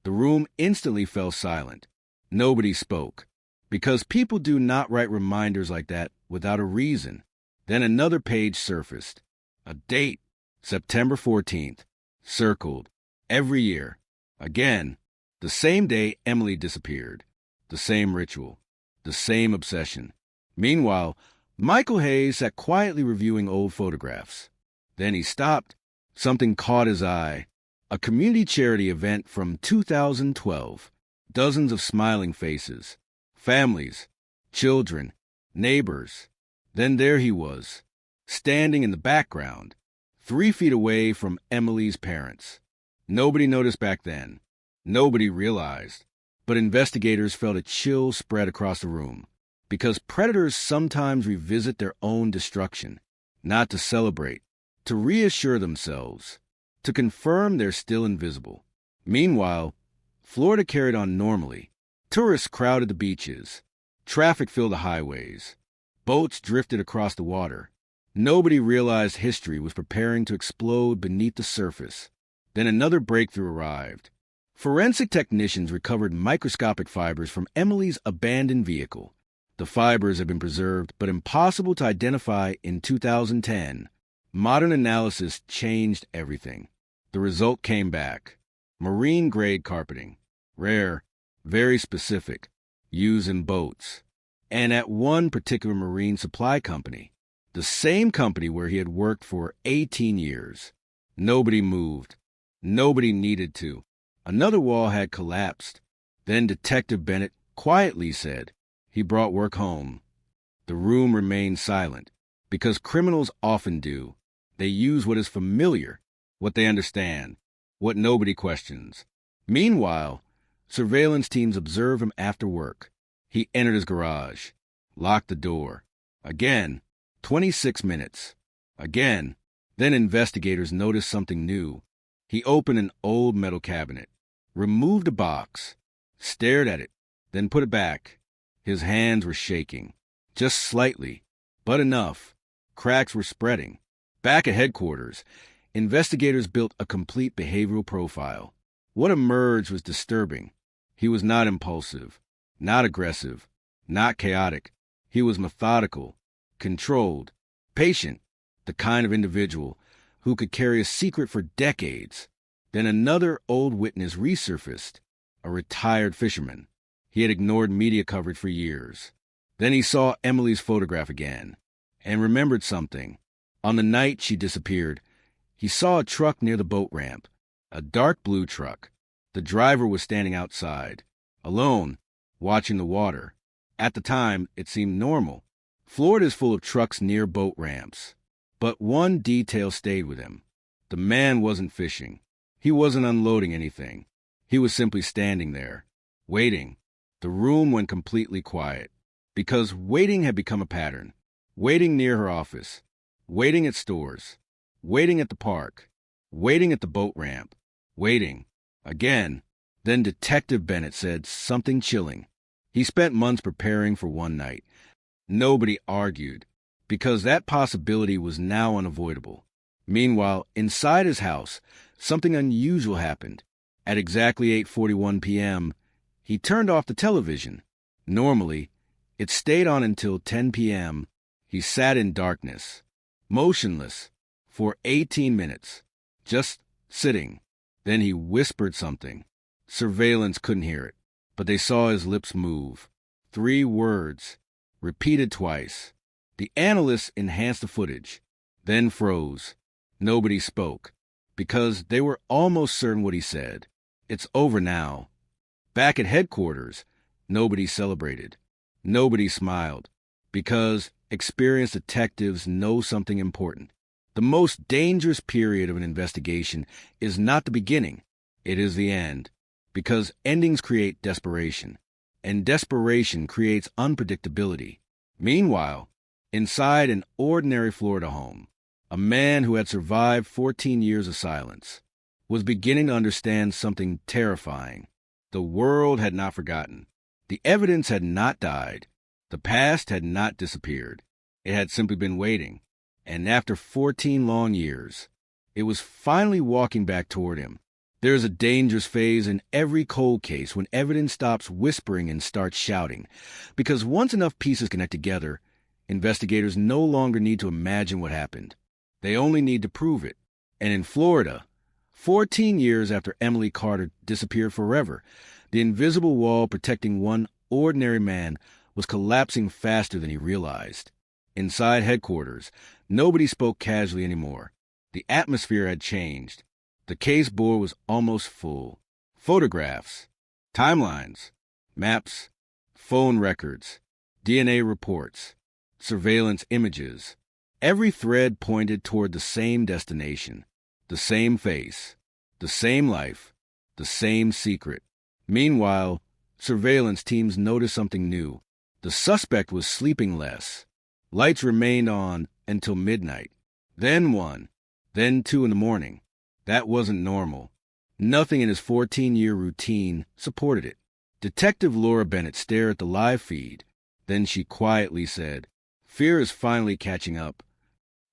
The room instantly fell silent. Nobody spoke, because people do not write reminders like that without a reason. Then another page surfaced. A date, September 14th, circled. Every year. Again, the same day Emily disappeared. The same ritual. The same obsession. Meanwhile, Michael Hayes sat quietly reviewing old photographs. Then he stopped. Something caught his eye. A community charity event from 2012. Dozens of smiling faces. Families. Children. Neighbors. Then there he was, standing in the background, 3 feet away from Emily's parents. Nobody noticed back then. Nobody realized. But investigators felt a chill spread across the room, because predators sometimes revisit their own destruction, not to celebrate, to reassure themselves, to confirm they're still invisible. Meanwhile, Florida carried on normally. Tourists crowded the beaches. Traffic filled the highways. Boats drifted across the water. Nobody realized history was preparing to explode beneath the surface. Then another breakthrough arrived. Forensic technicians recovered microscopic fibers from Emily's abandoned vehicle. The fibers had been preserved, but impossible to identify in 2010. Modern analysis changed everything. The result came back. Marine-grade carpeting. Rare, very specific, used in boats. And at one particular marine supply company, the same company where he had worked for 18 years. Nobody moved. Nobody needed to. Another wall had collapsed. Then Detective Bennett quietly said he brought work home. The room remained silent, because criminals often do. They use what is familiar, what they understand, what nobody questions. Meanwhile, surveillance teams observe him after work. He entered his garage, locked the door. Again, 26 minutes. Again. Then investigators noticed something new. He opened an old metal cabinet, removed a box, stared at it, then put it back. His hands were shaking, just slightly, but enough. Cracks were spreading. Back at headquarters, investigators built a complete behavioral profile. What emerged was disturbing. He was not impulsive. Not aggressive, not chaotic. He was methodical, controlled, patient, the kind of individual who could carry a secret for decades. Then another old witness resurfaced, a retired fisherman. He had ignored media coverage for years. Then he saw Emily's photograph again and remembered something. On the night she disappeared, he saw a truck near the boat ramp, a dark blue truck. The driver was standing outside, alone, watching the water. At the time, it seemed normal. Florida is full of trucks near boat ramps. But one detail stayed with him. The man wasn't fishing. He wasn't unloading anything. He was simply standing there, waiting. The room went completely quiet, because waiting had become a pattern. Waiting near her office, waiting at stores, waiting at the park, waiting at the boat ramp, waiting. Again, Then Detective Bennett said something chilling. He spent months preparing for one night. Nobody argued, because that possibility was now unavoidable. Meanwhile, inside his house, something unusual happened. At exactly 8:41 p.m., he turned off the television. Normally, it stayed on until 10 p.m. He sat in darkness, motionless, for 18 minutes, just sitting. Then he whispered something. Surveillance couldn't hear it, but they saw his lips move. 3 words, repeated twice. The analysts enhanced the footage, then froze. Nobody spoke, because they were almost certain what he said. It's over now. Back at headquarters, nobody celebrated. Nobody smiled, because experienced detectives know something important. The most dangerous period of an investigation is not the beginning, it is the end, because endings create desperation, and desperation creates unpredictability. Meanwhile, inside an ordinary Florida home, a man who had survived 14 years of silence was beginning to understand something terrifying. The world had not forgotten. The evidence had not died. The past had not disappeared. It had simply been waiting. And after 14 long years, it was finally walking back toward him. There is a dangerous phase in every cold case when evidence stops whispering and starts shouting, because once enough pieces connect together, investigators no longer need to imagine what happened. They only need to prove it. And in Florida, 14 years after Emily Carter disappeared forever, the invisible wall protecting one ordinary man was collapsing faster than he realized. Inside headquarters, nobody spoke casually anymore. The atmosphere had changed. The case board was almost full. Photographs, timelines, maps, phone records, DNA reports, surveillance images. Every thread pointed toward the same destination, the same face, the same life, the same secret. Meanwhile, surveillance teams noticed something new. The suspect was sleeping less. Lights remained on until midnight, then 1, then 2 in the morning. That wasn't normal. Nothing in his 14-year routine supported it. Detective Laura Bennett stared at the live feed. Then she quietly said, "Fear is finally catching up."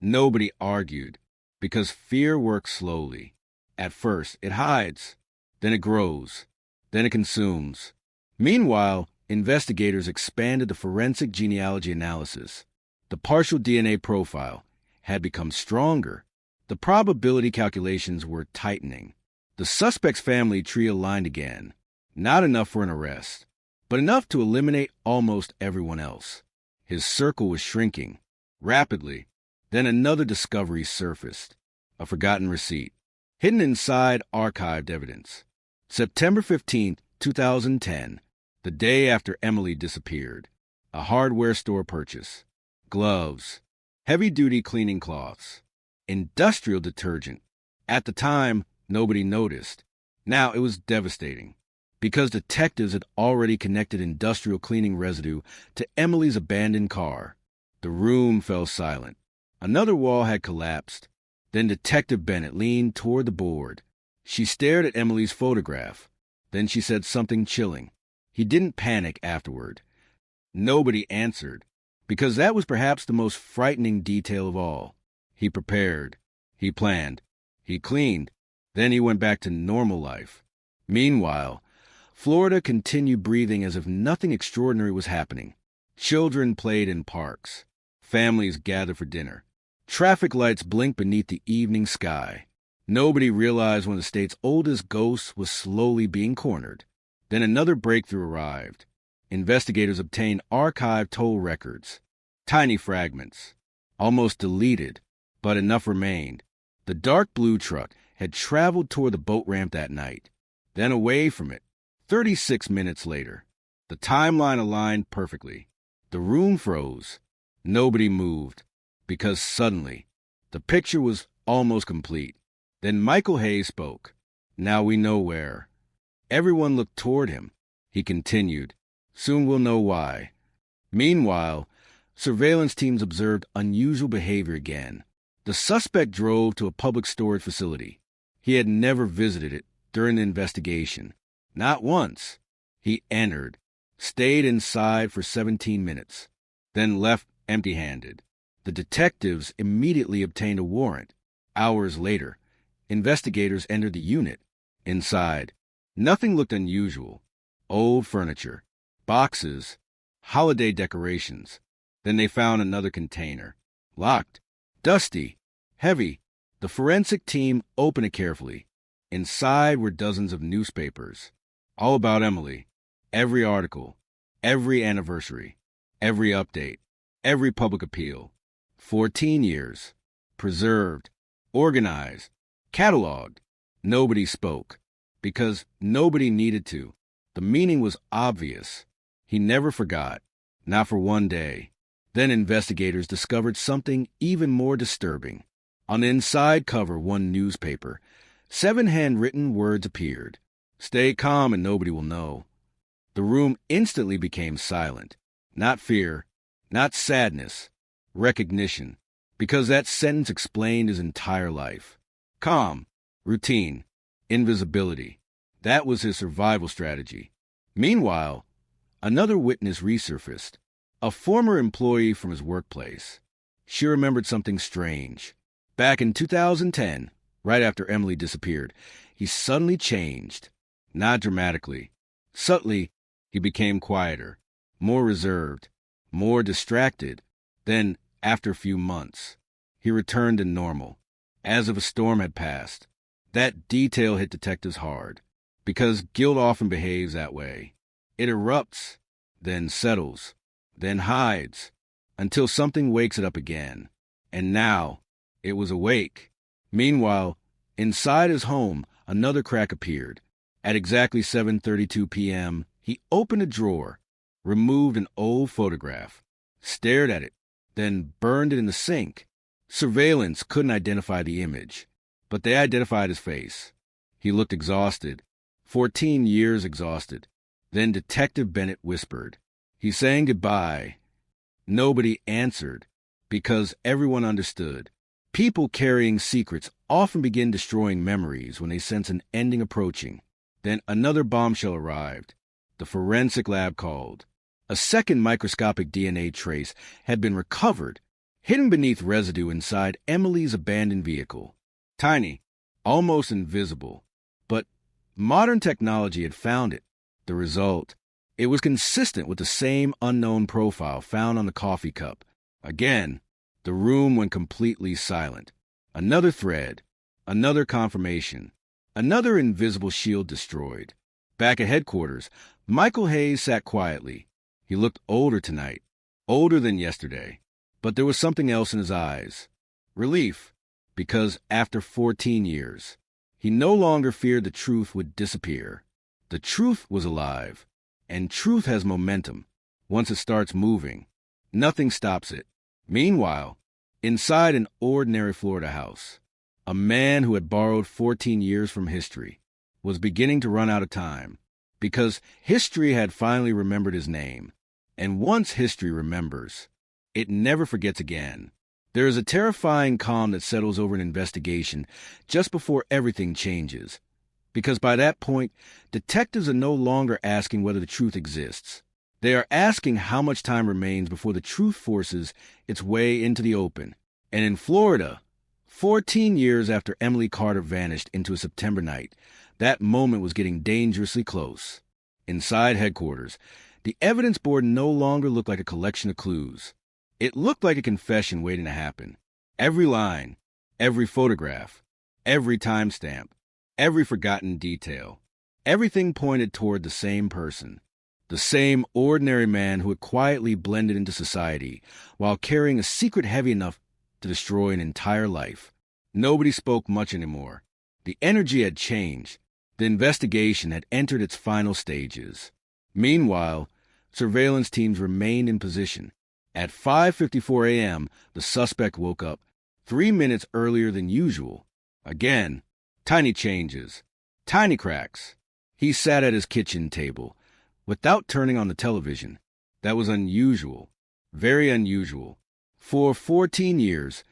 Nobody argued, because fear works slowly. At first, it hides, then it grows, then it consumes. Meanwhile, investigators expanded the forensic genealogy analysis. The partial DNA profile had become stronger. The probability calculations were tightening. The suspect's family tree aligned again. Not enough for an arrest, but enough to eliminate almost everyone else. His circle was shrinking, rapidly. Then another discovery surfaced. A forgotten receipt, hidden inside archived evidence. September 15, 2010, the day after Emily disappeared. A hardware store purchase. Gloves, heavy-duty cleaning cloths, industrial detergent. At the time, nobody noticed. Now it was devastating, because detectives had already connected industrial cleaning residue to Emily's abandoned car. The room fell silent. Another wall had collapsed. Then Detective Bennett leaned toward the board. She stared at Emily's photograph. Then she said something chilling. He didn't panic afterward. Nobody answered, because that was perhaps the most frightening detail of all. He prepared. He planned. He cleaned. Then he went back to normal life. Meanwhile, Florida continued breathing as if nothing extraordinary was happening. Children played in parks. Families gathered for dinner. Traffic lights blinked beneath the evening sky. Nobody realized when the state's oldest ghost was slowly being cornered. Then another breakthrough arrived. Investigators obtained archived toll records. Tiny fragments. Almost deleted, but enough remained. The dark blue truck had traveled toward the boat ramp that night, then away from it. 36 minutes later, the timeline aligned perfectly. The room froze. Nobody moved, because suddenly, the picture was almost complete. Then Michael Hayes spoke. "Now we know where." Everyone looked toward him. He continued, "Soon we'll know why." Meanwhile, surveillance teams observed unusual behavior again. The suspect drove to a public storage facility. He had never visited it during the investigation. Not once. He entered, stayed inside for 17 minutes, then left empty-handed. The detectives immediately obtained a warrant. Hours later, investigators entered the unit. Inside, nothing looked unusual. Old furniture, boxes, holiday decorations. Then they found another container. Locked, dusty, heavy. The forensic team opened it carefully. Inside were dozens of newspapers. All about Emily. Every article, every anniversary, every update, every public appeal. 14 years. Preserved, organized, cataloged. Nobody spoke, because nobody needed to. The meaning was obvious. He never forgot, not for one day. Then investigators discovered something even more disturbing. On the inside cover of one newspaper, 7 handwritten words appeared. Stay calm and nobody will know. The room instantly became silent. Not fear, not sadness, recognition, because that sentence explained his entire life. Calm, routine, invisibility. That was his survival strategy. Meanwhile, another witness resurfaced, a former employee from his workplace. She remembered something strange. Back in 2010, right after Emily disappeared, he suddenly changed. Not dramatically. Subtly, he became quieter, more reserved, more distracted. Then, after a few months, he returned to normal, as if a storm had passed. That detail hit detectives hard, because guilt often behaves that way. It erupts, then settles, then hides, until something wakes it up again. And now, it was awake. Meanwhile, inside his home, another crack appeared. At exactly 7:32 p.m., he opened a drawer, removed an old photograph, stared at it, then burned it in the sink. Surveillance couldn't identify the image, but they identified his face. He looked exhausted, 14 years exhausted. Then Detective Bennett whispered. He sang goodbye. Nobody answered, because everyone understood. People carrying secrets often begin destroying memories when they sense an ending approaching. Then another bombshell arrived. The forensic lab called. A second microscopic DNA trace had been recovered, hidden beneath residue inside Emily's abandoned vehicle. Tiny, almost invisible. But modern technology had found it. The result, it was consistent with the same unknown profile found on the coffee cup. Again, the room went completely silent. Another thread, another confirmation, another invisible shield destroyed. Back at headquarters, Michael Hayes sat quietly. He looked older tonight, older than yesterday. But there was something else in his eyes. Relief, because after 14 years, he no longer feared the truth would disappear. The truth was alive, and truth has momentum. Once it starts moving, nothing stops it. Meanwhile, inside an ordinary Florida house, a man who had borrowed 14 years from history was beginning to run out of time, because history had finally remembered his name. And once history remembers, it never forgets again. There is a terrifying calm that settles over an investigation just before everything changes, because by that point, detectives are no longer asking whether the truth exists. They are asking how much time remains before the truth forces its way into the open. And in Florida, 14 years after Emily Carter vanished into a September night, that moment was getting dangerously close. Inside headquarters, the evidence board no longer looked like a collection of clues. It looked like a confession waiting to happen. Every line, every photograph, every timestamp, every forgotten detail, everything pointed toward the same person. The same ordinary man who had quietly blended into society while carrying a secret heavy enough to destroy an entire life. Nobody spoke much anymore. The energy had changed. The investigation had entered its final stages. Meanwhile, surveillance teams remained in position. At 5:54 a.m., the suspect woke up 3 minutes earlier than usual. Again, tiny changes, tiny cracks. He sat at his kitchen table, without turning on the television. That was unusual, very unusual. For 14 years,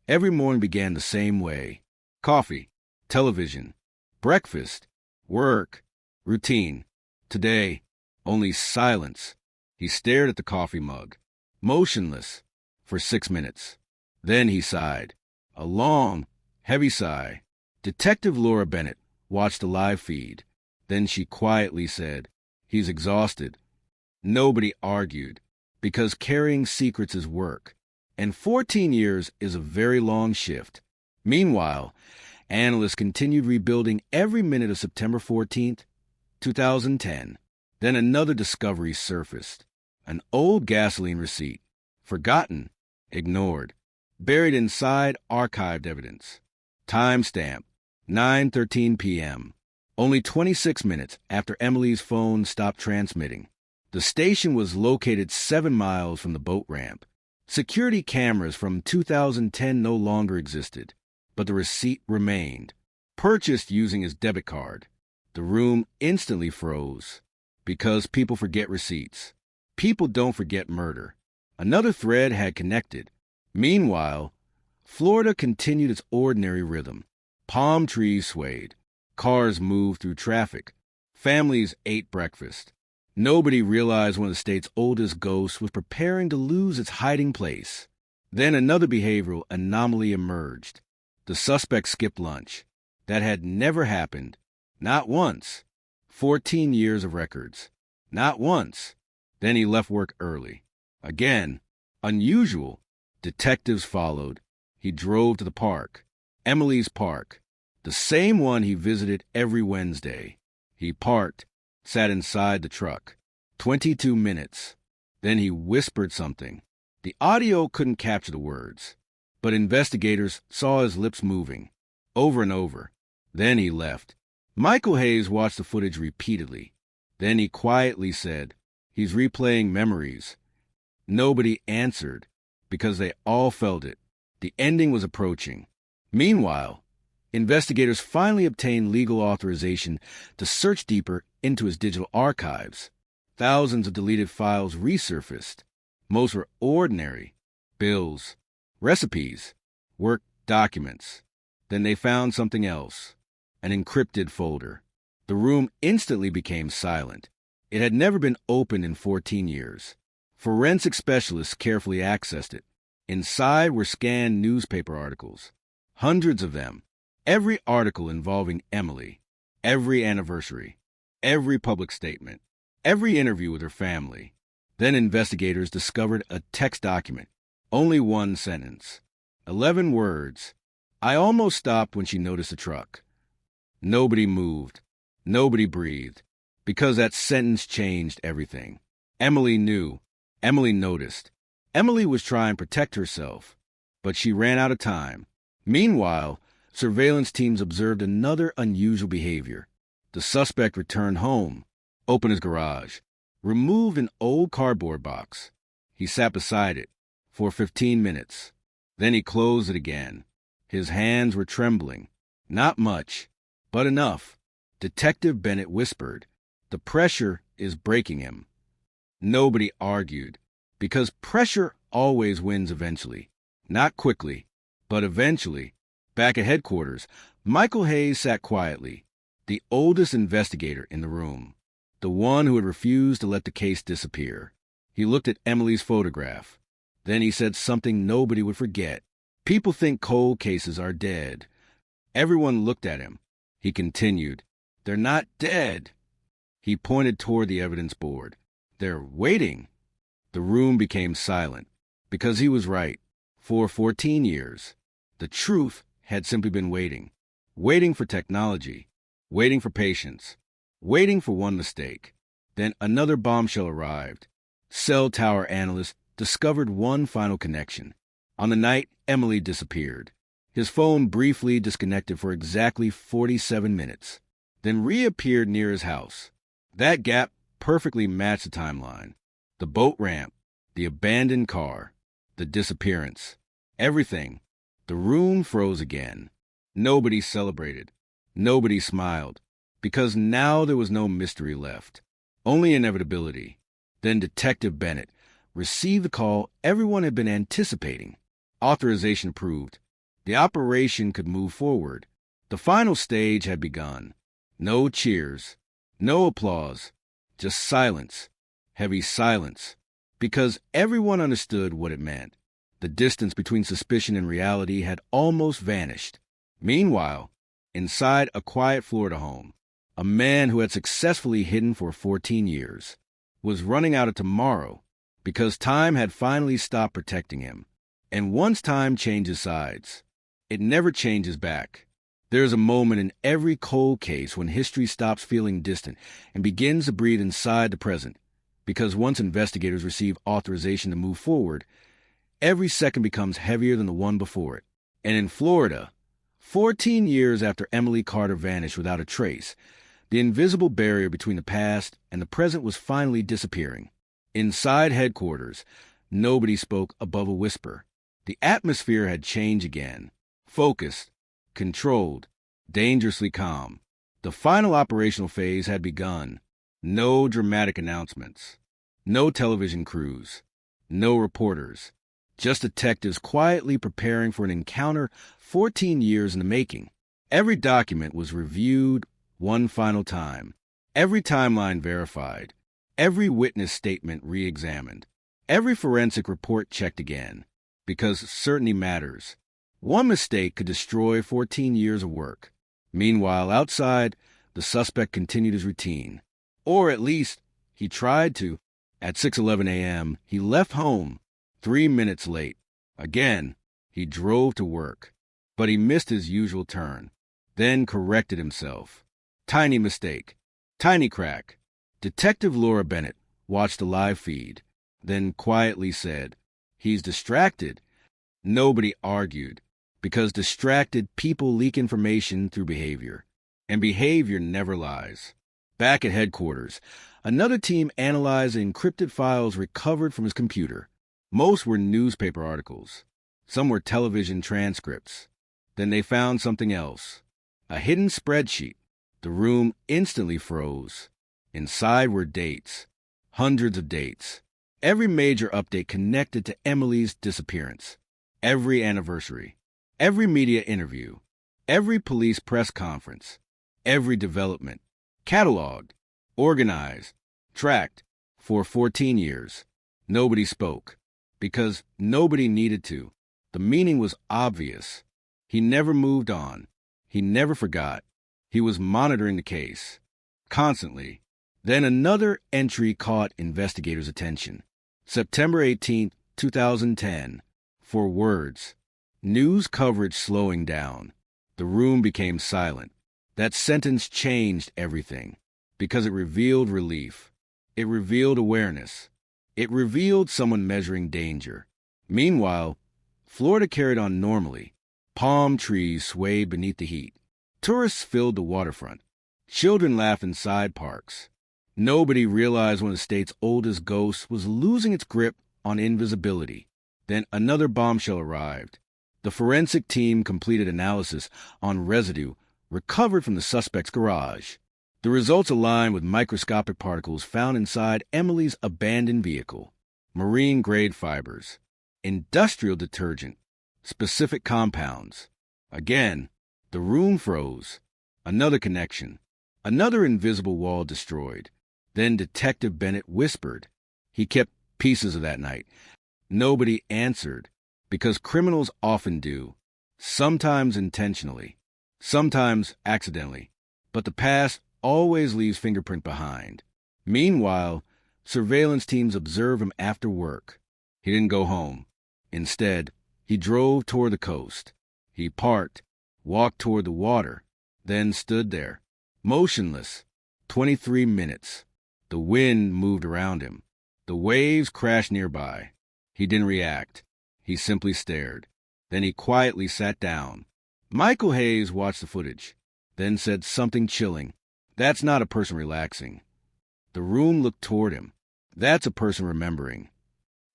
every morning began the same way. Coffee, television, breakfast, work, Routine. Today, only silence. He stared at the coffee mug, motionless, for 6 minutes. Then he sighed. A long, heavy sigh. Detective Laura Bennett watched the live feed. Then she quietly said, "He's exhausted." Nobody argued, because carrying secrets is work, and 14 years is a very long shift. Meanwhile, analysts continued rebuilding every minute of September 14th, 2010. Then another discovery surfaced. An old gasoline receipt, forgotten, ignored, buried inside archived evidence. Timestamp, 9:13 p.m., only 26 minutes after Emily's phone stopped transmitting. The station was located 7 miles from the boat ramp. Security cameras from 2010 no longer existed, but the receipt remained, purchased using his debit card. The room instantly froze, because people forget receipts. People don't forget murder. Another thread had connected. Meanwhile, Florida continued its ordinary rhythm. Palm trees swayed. Cars moved through traffic. Families ate breakfast. Nobody realized one of the state's oldest ghosts was preparing to lose its hiding place. Then another behavioral anomaly emerged. The suspect skipped lunch. That had never happened. Not once. 14 years of records. Not once. Then he left work early. Again. Unusual. Detectives followed. He drove to the park. Emily's park. The same one he visited every Wednesday. He parked, sat inside the truck. 22 minutes. Then he whispered something. The audio couldn't capture the words, but investigators saw his lips moving, over and over. Then he left. Michael Hayes watched the footage repeatedly. Then he quietly said, "He's replaying memories." Nobody answered, because they all felt it. The ending was approaching. Meanwhile, investigators finally obtained legal authorization to search deeper into his digital archives. Thousands of deleted files resurfaced. Most were ordinary: bills, recipes, work documents. Then they found something else, an encrypted folder. The room instantly became silent. It had never been opened in 14 years. Forensic specialists carefully accessed it. Inside were scanned newspaper articles, hundreds of them. Every article involving Emily, every anniversary, every public statement, every interview with her family. Then investigators discovered a text document, only one sentence, 11 words. "I almost stopped when she noticed the truck." Nobody moved, nobody breathed, because that sentence changed everything. Emily knew, Emily noticed. Emily was trying to protect herself, but she ran out of time. Meanwhile, surveillance teams observed another unusual behavior. The suspect returned home, opened his garage, removed an old cardboard box. He sat beside it for 15 minutes. Then he closed it again. His hands were trembling. Not much, but enough. Detective Bennett whispered, "The pressure is breaking him." Nobody argued, because pressure always wins eventually. Not quickly, but eventually. Back at headquarters, Michael Hayes sat quietly, the oldest investigator in the room, the one who had refused to let the case disappear. He looked at Emily's photograph. Then he said something nobody would forget. "People think cold cases are dead." Everyone looked at him. He continued, "They're not dead." He pointed toward the evidence board. "They're waiting." The room became silent, because he was right. For 14 years, the truth had simply been waiting. Waiting for technology, waiting for patience, waiting for one mistake. Then another bombshell arrived. Cell tower analysts discovered one final connection. On the night Emily disappeared, his phone briefly disconnected for exactly 47 minutes, then reappeared near his house. That gap perfectly matched the timeline. The boat ramp, the abandoned car, the disappearance, everything. The room froze again. Nobody celebrated. Nobody smiled, because now there was no mystery left, only inevitability. Then Detective Bennett received the call everyone had been anticipating. Authorization approved. The operation could move forward. The final stage had begun. No cheers, No applause, just silence, heavy silence, because everyone understood what it meant. The distance between suspicion and reality had almost vanished. Meanwhile, inside a quiet Florida home, a man who had successfully hidden for 14 years was running out of tomorrow because time had finally stopped protecting him. And once time changes sides, it never changes back. There's a moment in every cold case when history stops feeling distant and begins to breathe inside the present, because once investigators receive authorization to move forward, every second becomes heavier than the one before it. And in Florida, 14 years after Emily Carter vanished without a trace, the invisible barrier between the past and the present was finally disappearing. Inside headquarters, nobody spoke above a whisper. The atmosphere had changed again. Focused, controlled, dangerously calm. The final operational phase had begun. No dramatic announcements. No television crews. No reporters. Just detectives quietly preparing for an encounter 14 years in the making. Every document was reviewed one final time. Every timeline verified. Every witness statement re-examined. Every forensic report checked again. Because certainty matters. One mistake could destroy 14 years of work. Meanwhile, outside, the suspect continued his routine. Or at least, he tried to. At 6:11 a.m., he left home 3 minutes late. Again, he drove to work. But he missed his usual turn. Then corrected himself. Tiny mistake. Tiny crack. Detective Laura Bennett watched the live feed, then quietly said, "He's distracted." Nobody argued, because distracted people leak information through behavior, and behavior never lies. Back at headquarters, another team analyzed the encrypted files recovered from his computer. Most were newspaper articles. Some were television transcripts. Then they found something else. A hidden spreadsheet. The room instantly froze. Inside were dates. Hundreds of dates. Every major update connected to Emily's disappearance. Every anniversary. Every media interview. Every police press conference. Every development. Cataloged. Organized. Tracked. For 14 years. Nobody spoke. Because nobody needed to. The meaning was obvious. He never moved on. He never forgot. He was monitoring the case. Constantly. Then another entry caught investigators' attention. September 18, 2010. 4 words. News coverage slowing down. The room became silent. That sentence changed everything. Because it revealed relief. It revealed awareness. It revealed someone measuring danger. Meanwhile, Florida carried on normally. Palm trees swayed beneath the heat. Tourists filled the waterfront. Children laughed in side parks. Nobody realized one of the state's oldest ghosts was losing its grip on invisibility. Then another bombshell arrived. The forensic team completed analysis on residue recovered from the suspect's garage. The results aligned with microscopic particles found inside Emily's abandoned vehicle. Marine-grade fibers. Industrial detergent. Specific compounds. Again, the room froze. Another connection. Another invisible wall destroyed. Then Detective Bennett whispered. He kept pieces of that night. Nobody answered, because criminals often do, sometimes intentionally, sometimes accidentally, but the past always leaves fingerprint behind. Meanwhile, surveillance teams observe him after work. He didn't go home. Instead, he drove toward the coast. He parked, walked toward the water, then stood there, motionless, 23 minutes. The wind moved around him. The waves crashed nearby. He didn't react. He simply stared. Then he quietly sat down. Michael Hayes watched the footage, then said something chilling. "That's not a person relaxing." The room looked toward him. "That's a person remembering."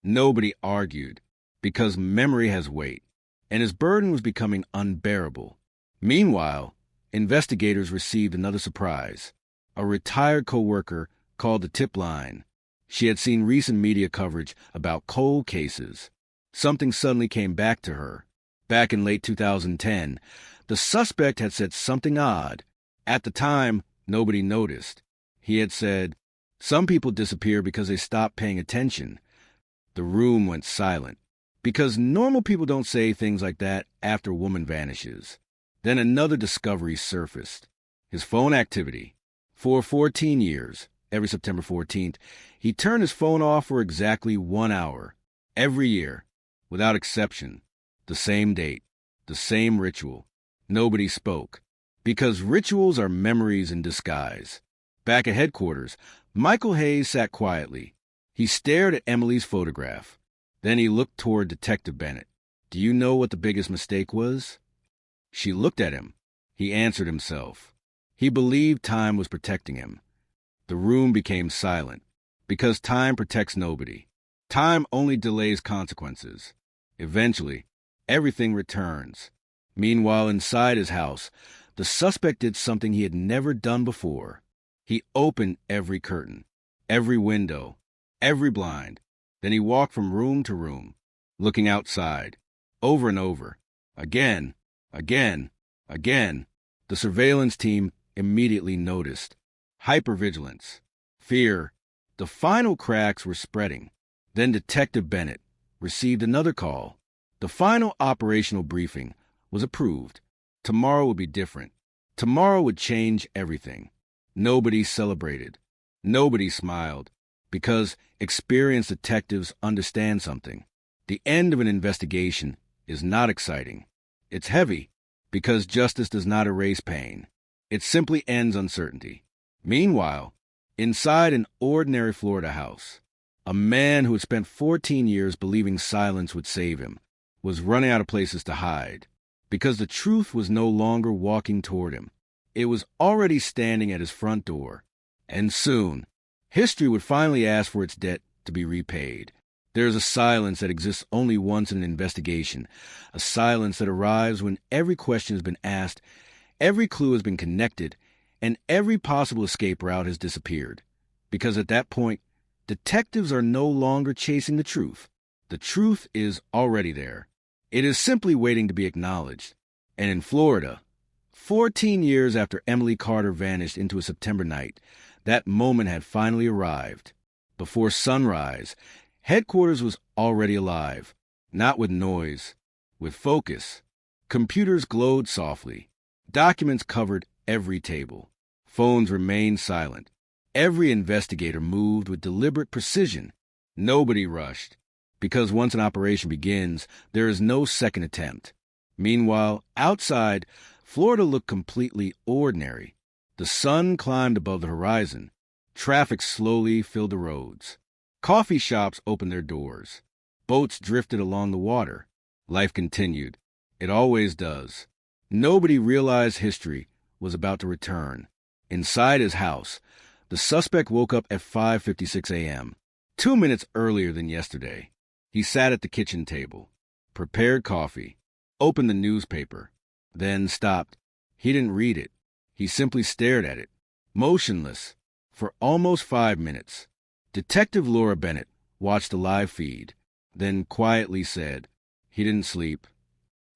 Nobody argued, because memory has weight, and his burden was becoming unbearable. Meanwhile, investigators received another surprise. A retired co-worker called the tip line. She had seen recent media coverage about cold cases. Something suddenly came back to her. Back in late 2010, the suspect had said something odd. At the time, nobody noticed. He had said, "Some people disappear because they stop paying attention." The room went silent, because normal people don't say things like that after a woman vanishes. Then another discovery surfaced. His phone activity. For 14 years, every September 14th, he turned his phone off for exactly 1 hour. Every year, without exception. The same date, the same ritual. Nobody spoke, because rituals are memories in disguise. Back at headquarters, Michael Hayes sat quietly. He stared at Emily's photograph. Then he looked toward Detective Bennett. "Do you know what the biggest mistake was?" She looked at him. He answered himself. He believed time was protecting him. The room became silent, because time protects nobody. Time only delays consequences. Eventually, everything returns. Meanwhile, inside his house, the suspect did something he had never done before. He opened every curtain, every window, every blind. Then he walked from room to room, looking outside, over and over, again, again, again. The surveillance team immediately noticed. Hypervigilance, fear. The final cracks were spreading. Then Detective Bennett received another call. The final operational briefing was approved. Tomorrow would be different. Tomorrow would change everything. Nobody celebrated. Nobody smiled, because experienced detectives understand something. The end of an investigation is not exciting. It's heavy, because justice does not erase pain. It simply ends uncertainty. Meanwhile, inside an ordinary Florida house, a man who had spent 14 years believing silence would save him was running out of places to hide, because the truth was no longer walking toward him. It was already standing at his front door. And soon, history would finally ask for its debt to be repaid. There is a silence that exists only once in an investigation, a silence that arrives when every question has been asked, every clue has been connected, and every possible escape route has disappeared. Because at that point, detectives are no longer chasing the truth. The truth is already there. It is simply waiting to be acknowledged. And in Florida, 14 years after Emily Carter vanished into a September night, that moment had finally arrived. Before sunrise, headquarters was already alive, not with noise, with focus. Computers glowed softly. Documents covered every table. Phones remained silent. Every investigator moved with deliberate precision. Nobody rushed, because once an operation begins, there is no second attempt. Meanwhile, outside, Florida looked completely ordinary. The sun climbed above the horizon. Traffic slowly filled the roads. Coffee shops opened their doors. Boats drifted along the water. Life continued. It always does. Nobody realized history was about to return. Inside his house, the suspect woke up at 5:56 a.m., 2 minutes earlier than yesterday. He sat at the kitchen table, prepared coffee, opened the newspaper, then stopped. He didn't read it. He simply stared at it, motionless, for almost 5 minutes. Detective Laura Bennett watched the live feed, then quietly said, "He didn't sleep."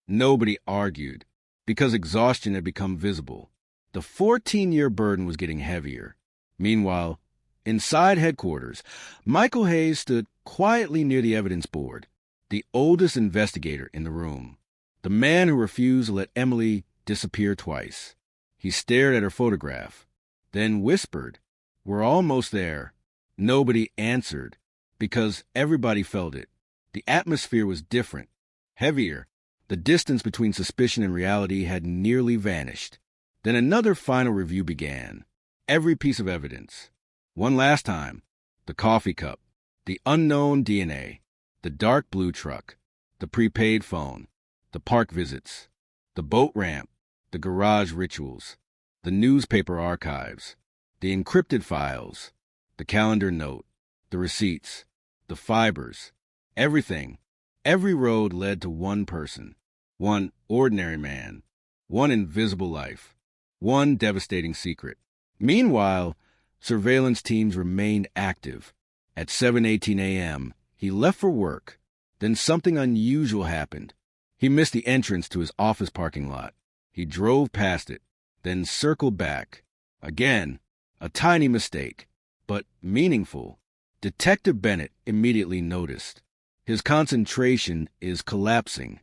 Nobody argued, because exhaustion had become visible. The 14-year burden was getting heavier. Meanwhile, inside headquarters, Michael Hayes stood quietly near the evidence board, the oldest investigator in the room, the man who refused to let Emily disappear twice. He stared at her photograph, then whispered, "We're almost there." Nobody answered, because everybody felt it. The atmosphere was different, heavier. The distance between suspicion and reality had nearly vanished. Then another final review began. Every piece of evidence. One last time. The coffee cup, the unknown DNA, the dark blue truck, the prepaid phone, the park visits, the boat ramp, the garage rituals, the newspaper archives, the encrypted files, the calendar note, the receipts, the fibers, everything. Every road led to one person, one ordinary man, one invisible life, one devastating secret. Meanwhile, surveillance teams remained active. At 7:18 a.m., he left for work. Then something unusual happened. He missed the entrance to his office parking lot. He drove past it, then circled back. Again, A tiny mistake, but meaningful. Detective Bennett immediately noticed. His concentration is collapsing.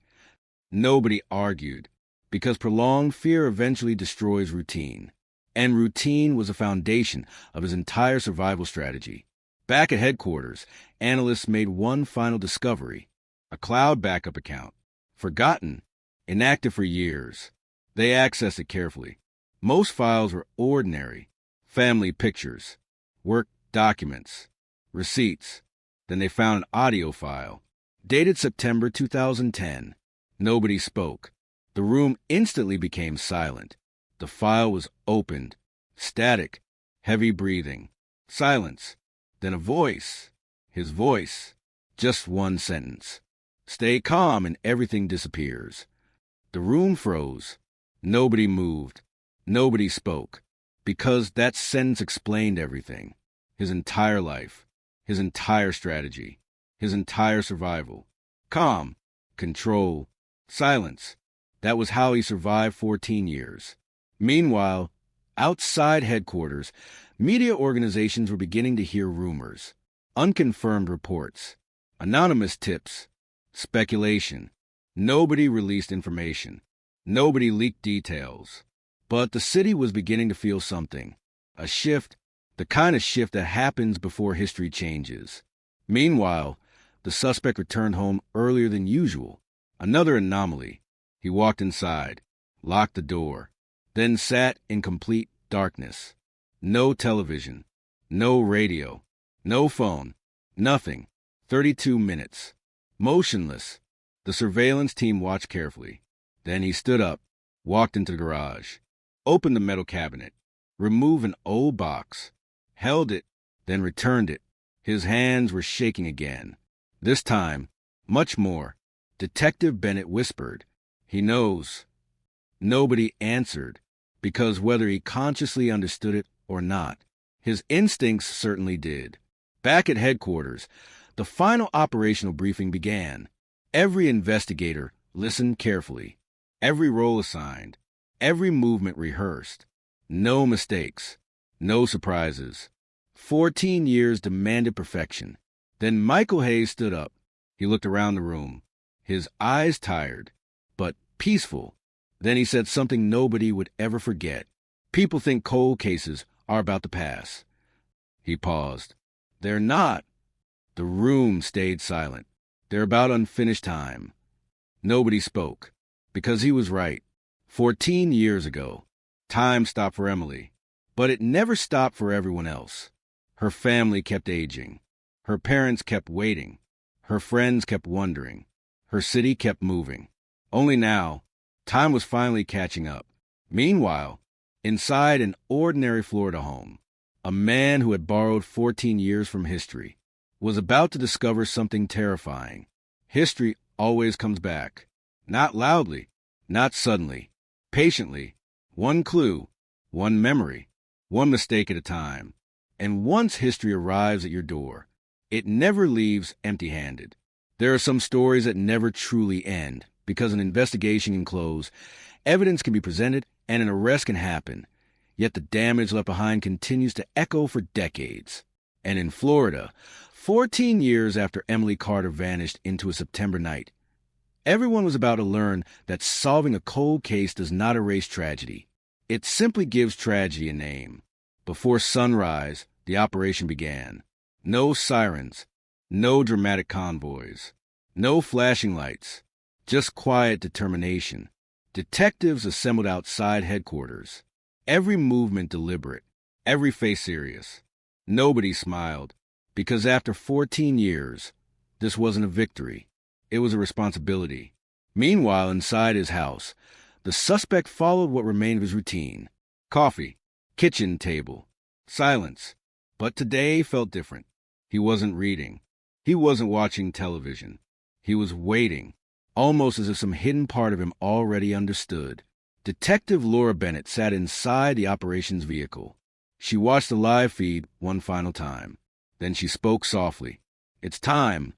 Nobody argued, because prolonged fear eventually destroys routine. And routine was the foundation of his entire survival strategy. Back at headquarters, analysts made one final discovery: a cloud backup account. Forgotten, inactive for years. They accessed it carefully. Most files were ordinary: family pictures, work documents, receipts. Then they found an audio file, dated September 2010. Nobody spoke. The room instantly became silent. The file was opened. Static, heavy breathing, silence. Then a voice. His voice. Just one sentence. Stay calm and everything disappears. The room froze. Nobody moved. Nobody spoke. Because that sentence explained everything. His entire life. His entire strategy. His entire survival. Calm. Control. Silence. That was how he survived 14 years. Meanwhile, outside headquarters, media organizations were beginning to hear rumors, unconfirmed reports, anonymous tips, speculation. Nobody released information. Nobody leaked details. But the city was beginning to feel something. A shift, the kind of shift that happens before history changes. Meanwhile, the suspect returned home earlier than usual. Another anomaly. He walked inside, locked the door, then sat in complete darkness. No television, no radio, no phone, nothing. 32 minutes. Motionless. The surveillance team watched carefully. Then he stood up, walked into the garage, opened the metal cabinet, removed an old box, held it, then returned it. His hands were shaking again. This time, much more. Detective Bennett whispered, "He knows." Nobody answered, because whether he consciously understood it or not, his instincts certainly did. Back at headquarters, the final operational briefing began. Every investigator listened carefully. Every role assigned. Every movement rehearsed. No mistakes. No surprises. 14 years demanded perfection. Then Michael Hayes stood up. He looked around the room, his eyes tired, but peaceful. Then he said something nobody would ever forget. People think cold cases are about the past. He paused. They're not. The room stayed silent. They're about unfinished time. Nobody spoke, because he was right. 14 years ago, time stopped for Emily, but it never stopped for everyone else. Her family kept aging. Her parents kept waiting. Her friends kept wondering. Her city kept moving. Only now, time was finally catching up. Meanwhile, inside an ordinary Florida home, a man who had borrowed 14 years from history was about to discover something terrifying. History always comes back. Not loudly, not suddenly, patiently. One clue, one memory, one mistake at a time. And once history arrives at your door, it never leaves empty-handed. There are some stories that never truly end, because an investigation can close, evidence can be presented, and an arrest can happen. Yet the damage left behind continues to echo for decades. And in Florida, 14 years after Emily Carter vanished into a September night, everyone was about to learn that solving a cold case does not erase tragedy. It simply gives tragedy a name. Before sunrise, the operation began. No sirens, no dramatic convoys, no flashing lights, just quiet determination. Detectives assembled outside headquarters. Every movement deliberate, every face serious. Nobody smiled, because after 14 years, this wasn't a victory. It was a responsibility. Meanwhile, inside his house, the suspect followed what remained of his routine. Coffee, kitchen table, silence. But today felt different. He wasn't reading. He wasn't watching television. He was waiting, almost as if some hidden part of him already understood. Detective Laura Bennett sat inside the operations vehicle. She watched the live feed one final time. Then she spoke softly. "It's time."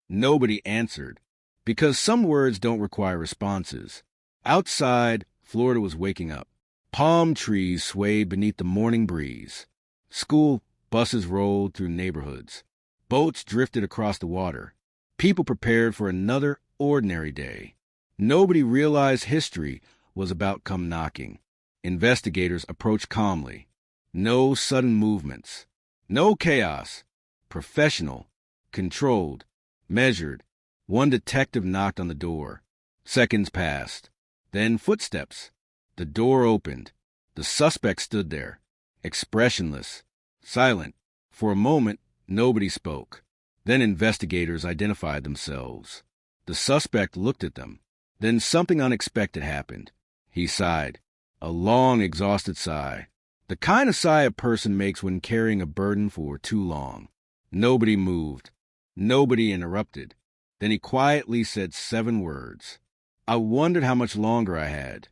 Nobody answered, because some words don't require responses. Outside, Florida was waking up. Palm trees swayed beneath the morning breeze. School buses rolled through neighborhoods. Boats drifted across the water. People prepared for another ordinary day. Nobody realized history was about come knocking. Investigators approached calmly. No sudden movements. No chaos. Professional. Controlled. Measured. One detective knocked on the door. Seconds passed. Then footsteps. The door opened. The suspect stood there, expressionless, silent. For a moment, nobody spoke. Then investigators identified themselves. The suspect looked at them. Then something unexpected happened. He sighed. A long, exhausted sigh. The kind of sigh a person makes when carrying a burden for too long. Nobody moved. Nobody interrupted. Then he quietly said 7 words. I wondered how much longer I had.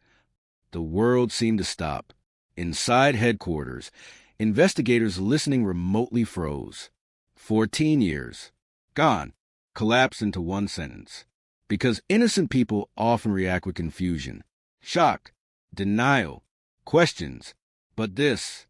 The world seemed to stop. Inside headquarters, investigators listening remotely froze. 14 years. Gone. Collapsed into one sentence. Because innocent people often react with confusion, shock, denial, questions. But this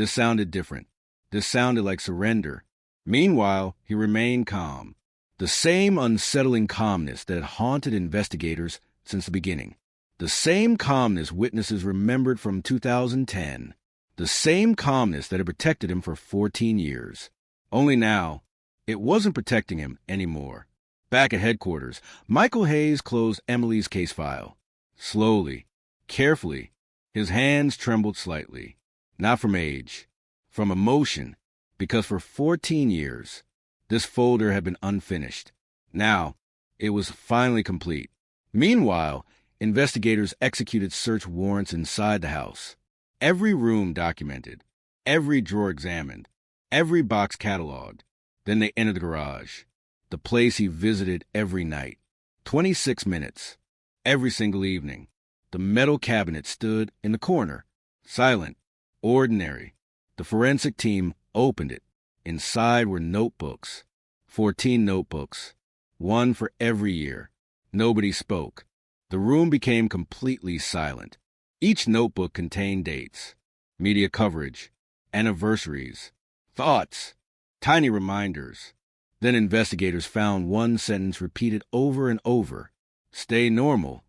sounded different. This sounded like surrender. Meanwhile, he remained calm. The same unsettling calmness that had haunted investigators since the beginning. The same calmness witnesses remembered from 2010. The same calmness that had protected him for 14 years. Only now, it wasn't protecting him anymore. Back at headquarters, Michael Hayes closed Emily's case file. Slowly, carefully, his hands trembled slightly. Not from age, from emotion, because for 14 years, this folder had been unfinished. Now, it was finally complete. Meanwhile, investigators executed search warrants inside the house. Every room documented, every drawer examined, every box cataloged. Then they entered the garage, the place he visited every night. 26 minutes. Every single evening. The metal cabinet stood in the corner, silent, ordinary. The forensic team opened it. Inside were notebooks. 14 notebooks. One for every year. Nobody spoke. The room became completely silent. Each notebook contained dates, media coverage, anniversaries, thoughts, tiny reminders. Then investigators found one sentence repeated over and over. Stay normal.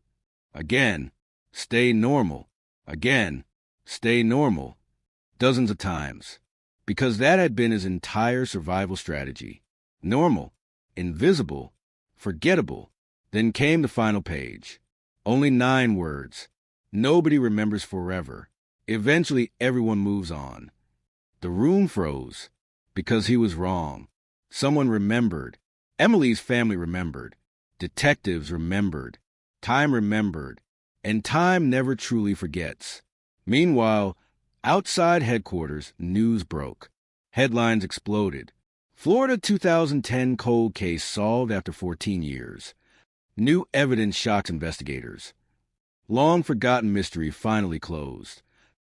Again. Stay normal. Again. Stay normal. Dozens of times. Because that had been his entire survival strategy. Normal. Invisible. Forgettable. Then came the final page. Only 9 words. Nobody remembers forever. Eventually, everyone moves on. The room froze. Because he was wrong. Someone remembered. Emily's family remembered. Detectives remembered. Time remembered. And time never truly forgets. Meanwhile, outside headquarters, news broke. Headlines exploded. Florida 2010 cold case solved after 14 years. New evidence shocks investigators. Long-forgotten mystery finally closed.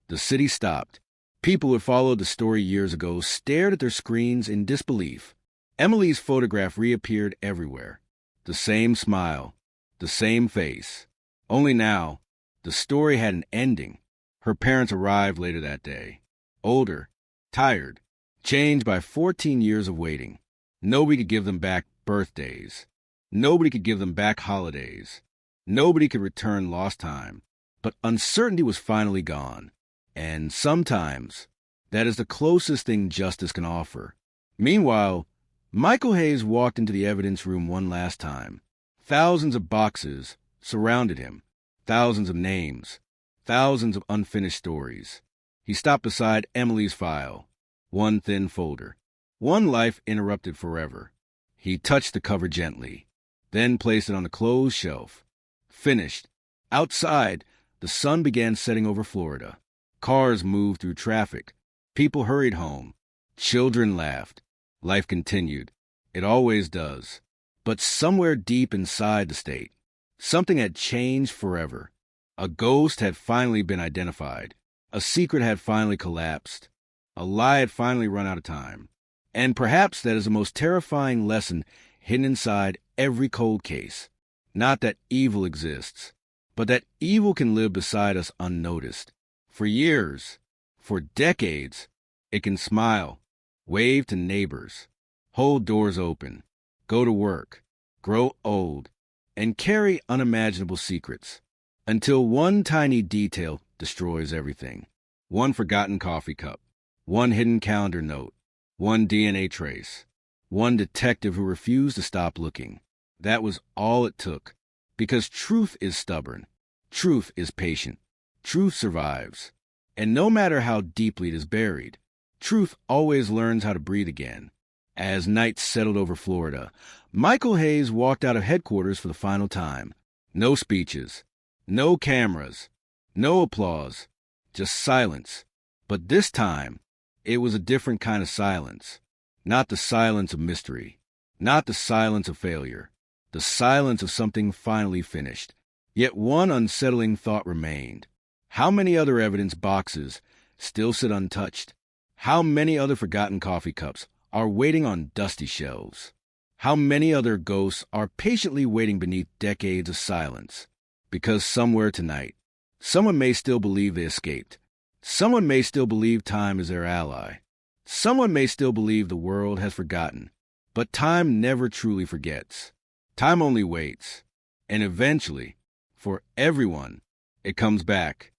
The city stopped. People who had followed the story years ago stared at their screens in disbelief. Emily's photograph reappeared everywhere. The same smile. The same face. Only now, the story had an ending. Her parents arrived later that day. Older, tired, changed by 14 years of waiting. Nobody could give them back birthdays. Nobody could give them back holidays. Nobody could return lost time. But uncertainty was finally gone. And sometimes, that is the closest thing justice can offer. Meanwhile, Michael Hayes walked into the evidence room one last time. Thousands of boxes surrounded him. Thousands of names. Thousands of unfinished stories. He stopped beside Emily's file. One thin folder. One life interrupted forever. He touched the cover gently, then placed it on the closed shelf. Finished. Outside, the sun began setting over Florida. Cars moved through traffic. People hurried home. Children laughed. Life continued. It always does. But somewhere deep inside the state, something had changed forever. A ghost had finally been identified. A secret had finally collapsed. A lie had finally run out of time. And perhaps that is the most terrifying lesson hidden inside every cold case. Not that evil exists, but that evil can live beside us unnoticed. For years, for decades, It can smile, wave to neighbors, hold doors open, go to work, grow old, and carry unimaginable secrets, until one tiny detail destroys everything. One forgotten coffee cup, one hidden calendar note, one DNA trace, one detective who refused to stop looking. That was all it took, because truth is stubborn, truth is patient, truth survives, and no matter how deeply it is buried, truth always learns how to breathe again. As night settled over Florida, Michael Hayes walked out of headquarters for the final time. No speeches, no cameras, no applause, just silence. But this time, it was a different kind of silence. Not the silence of mystery, not the silence of failure, the silence of something finally finished. Yet one unsettling thought remained. How many other evidence boxes still sit untouched? How many other forgotten coffee cups are waiting on dusty shelves? How many other ghosts are patiently waiting beneath decades of silence? Because somewhere tonight, someone may still believe they escaped. Someone may still believe time is their ally. Someone may still believe the world has forgotten. But time never truly forgets. Time only waits. And eventually, for everyone, it comes back.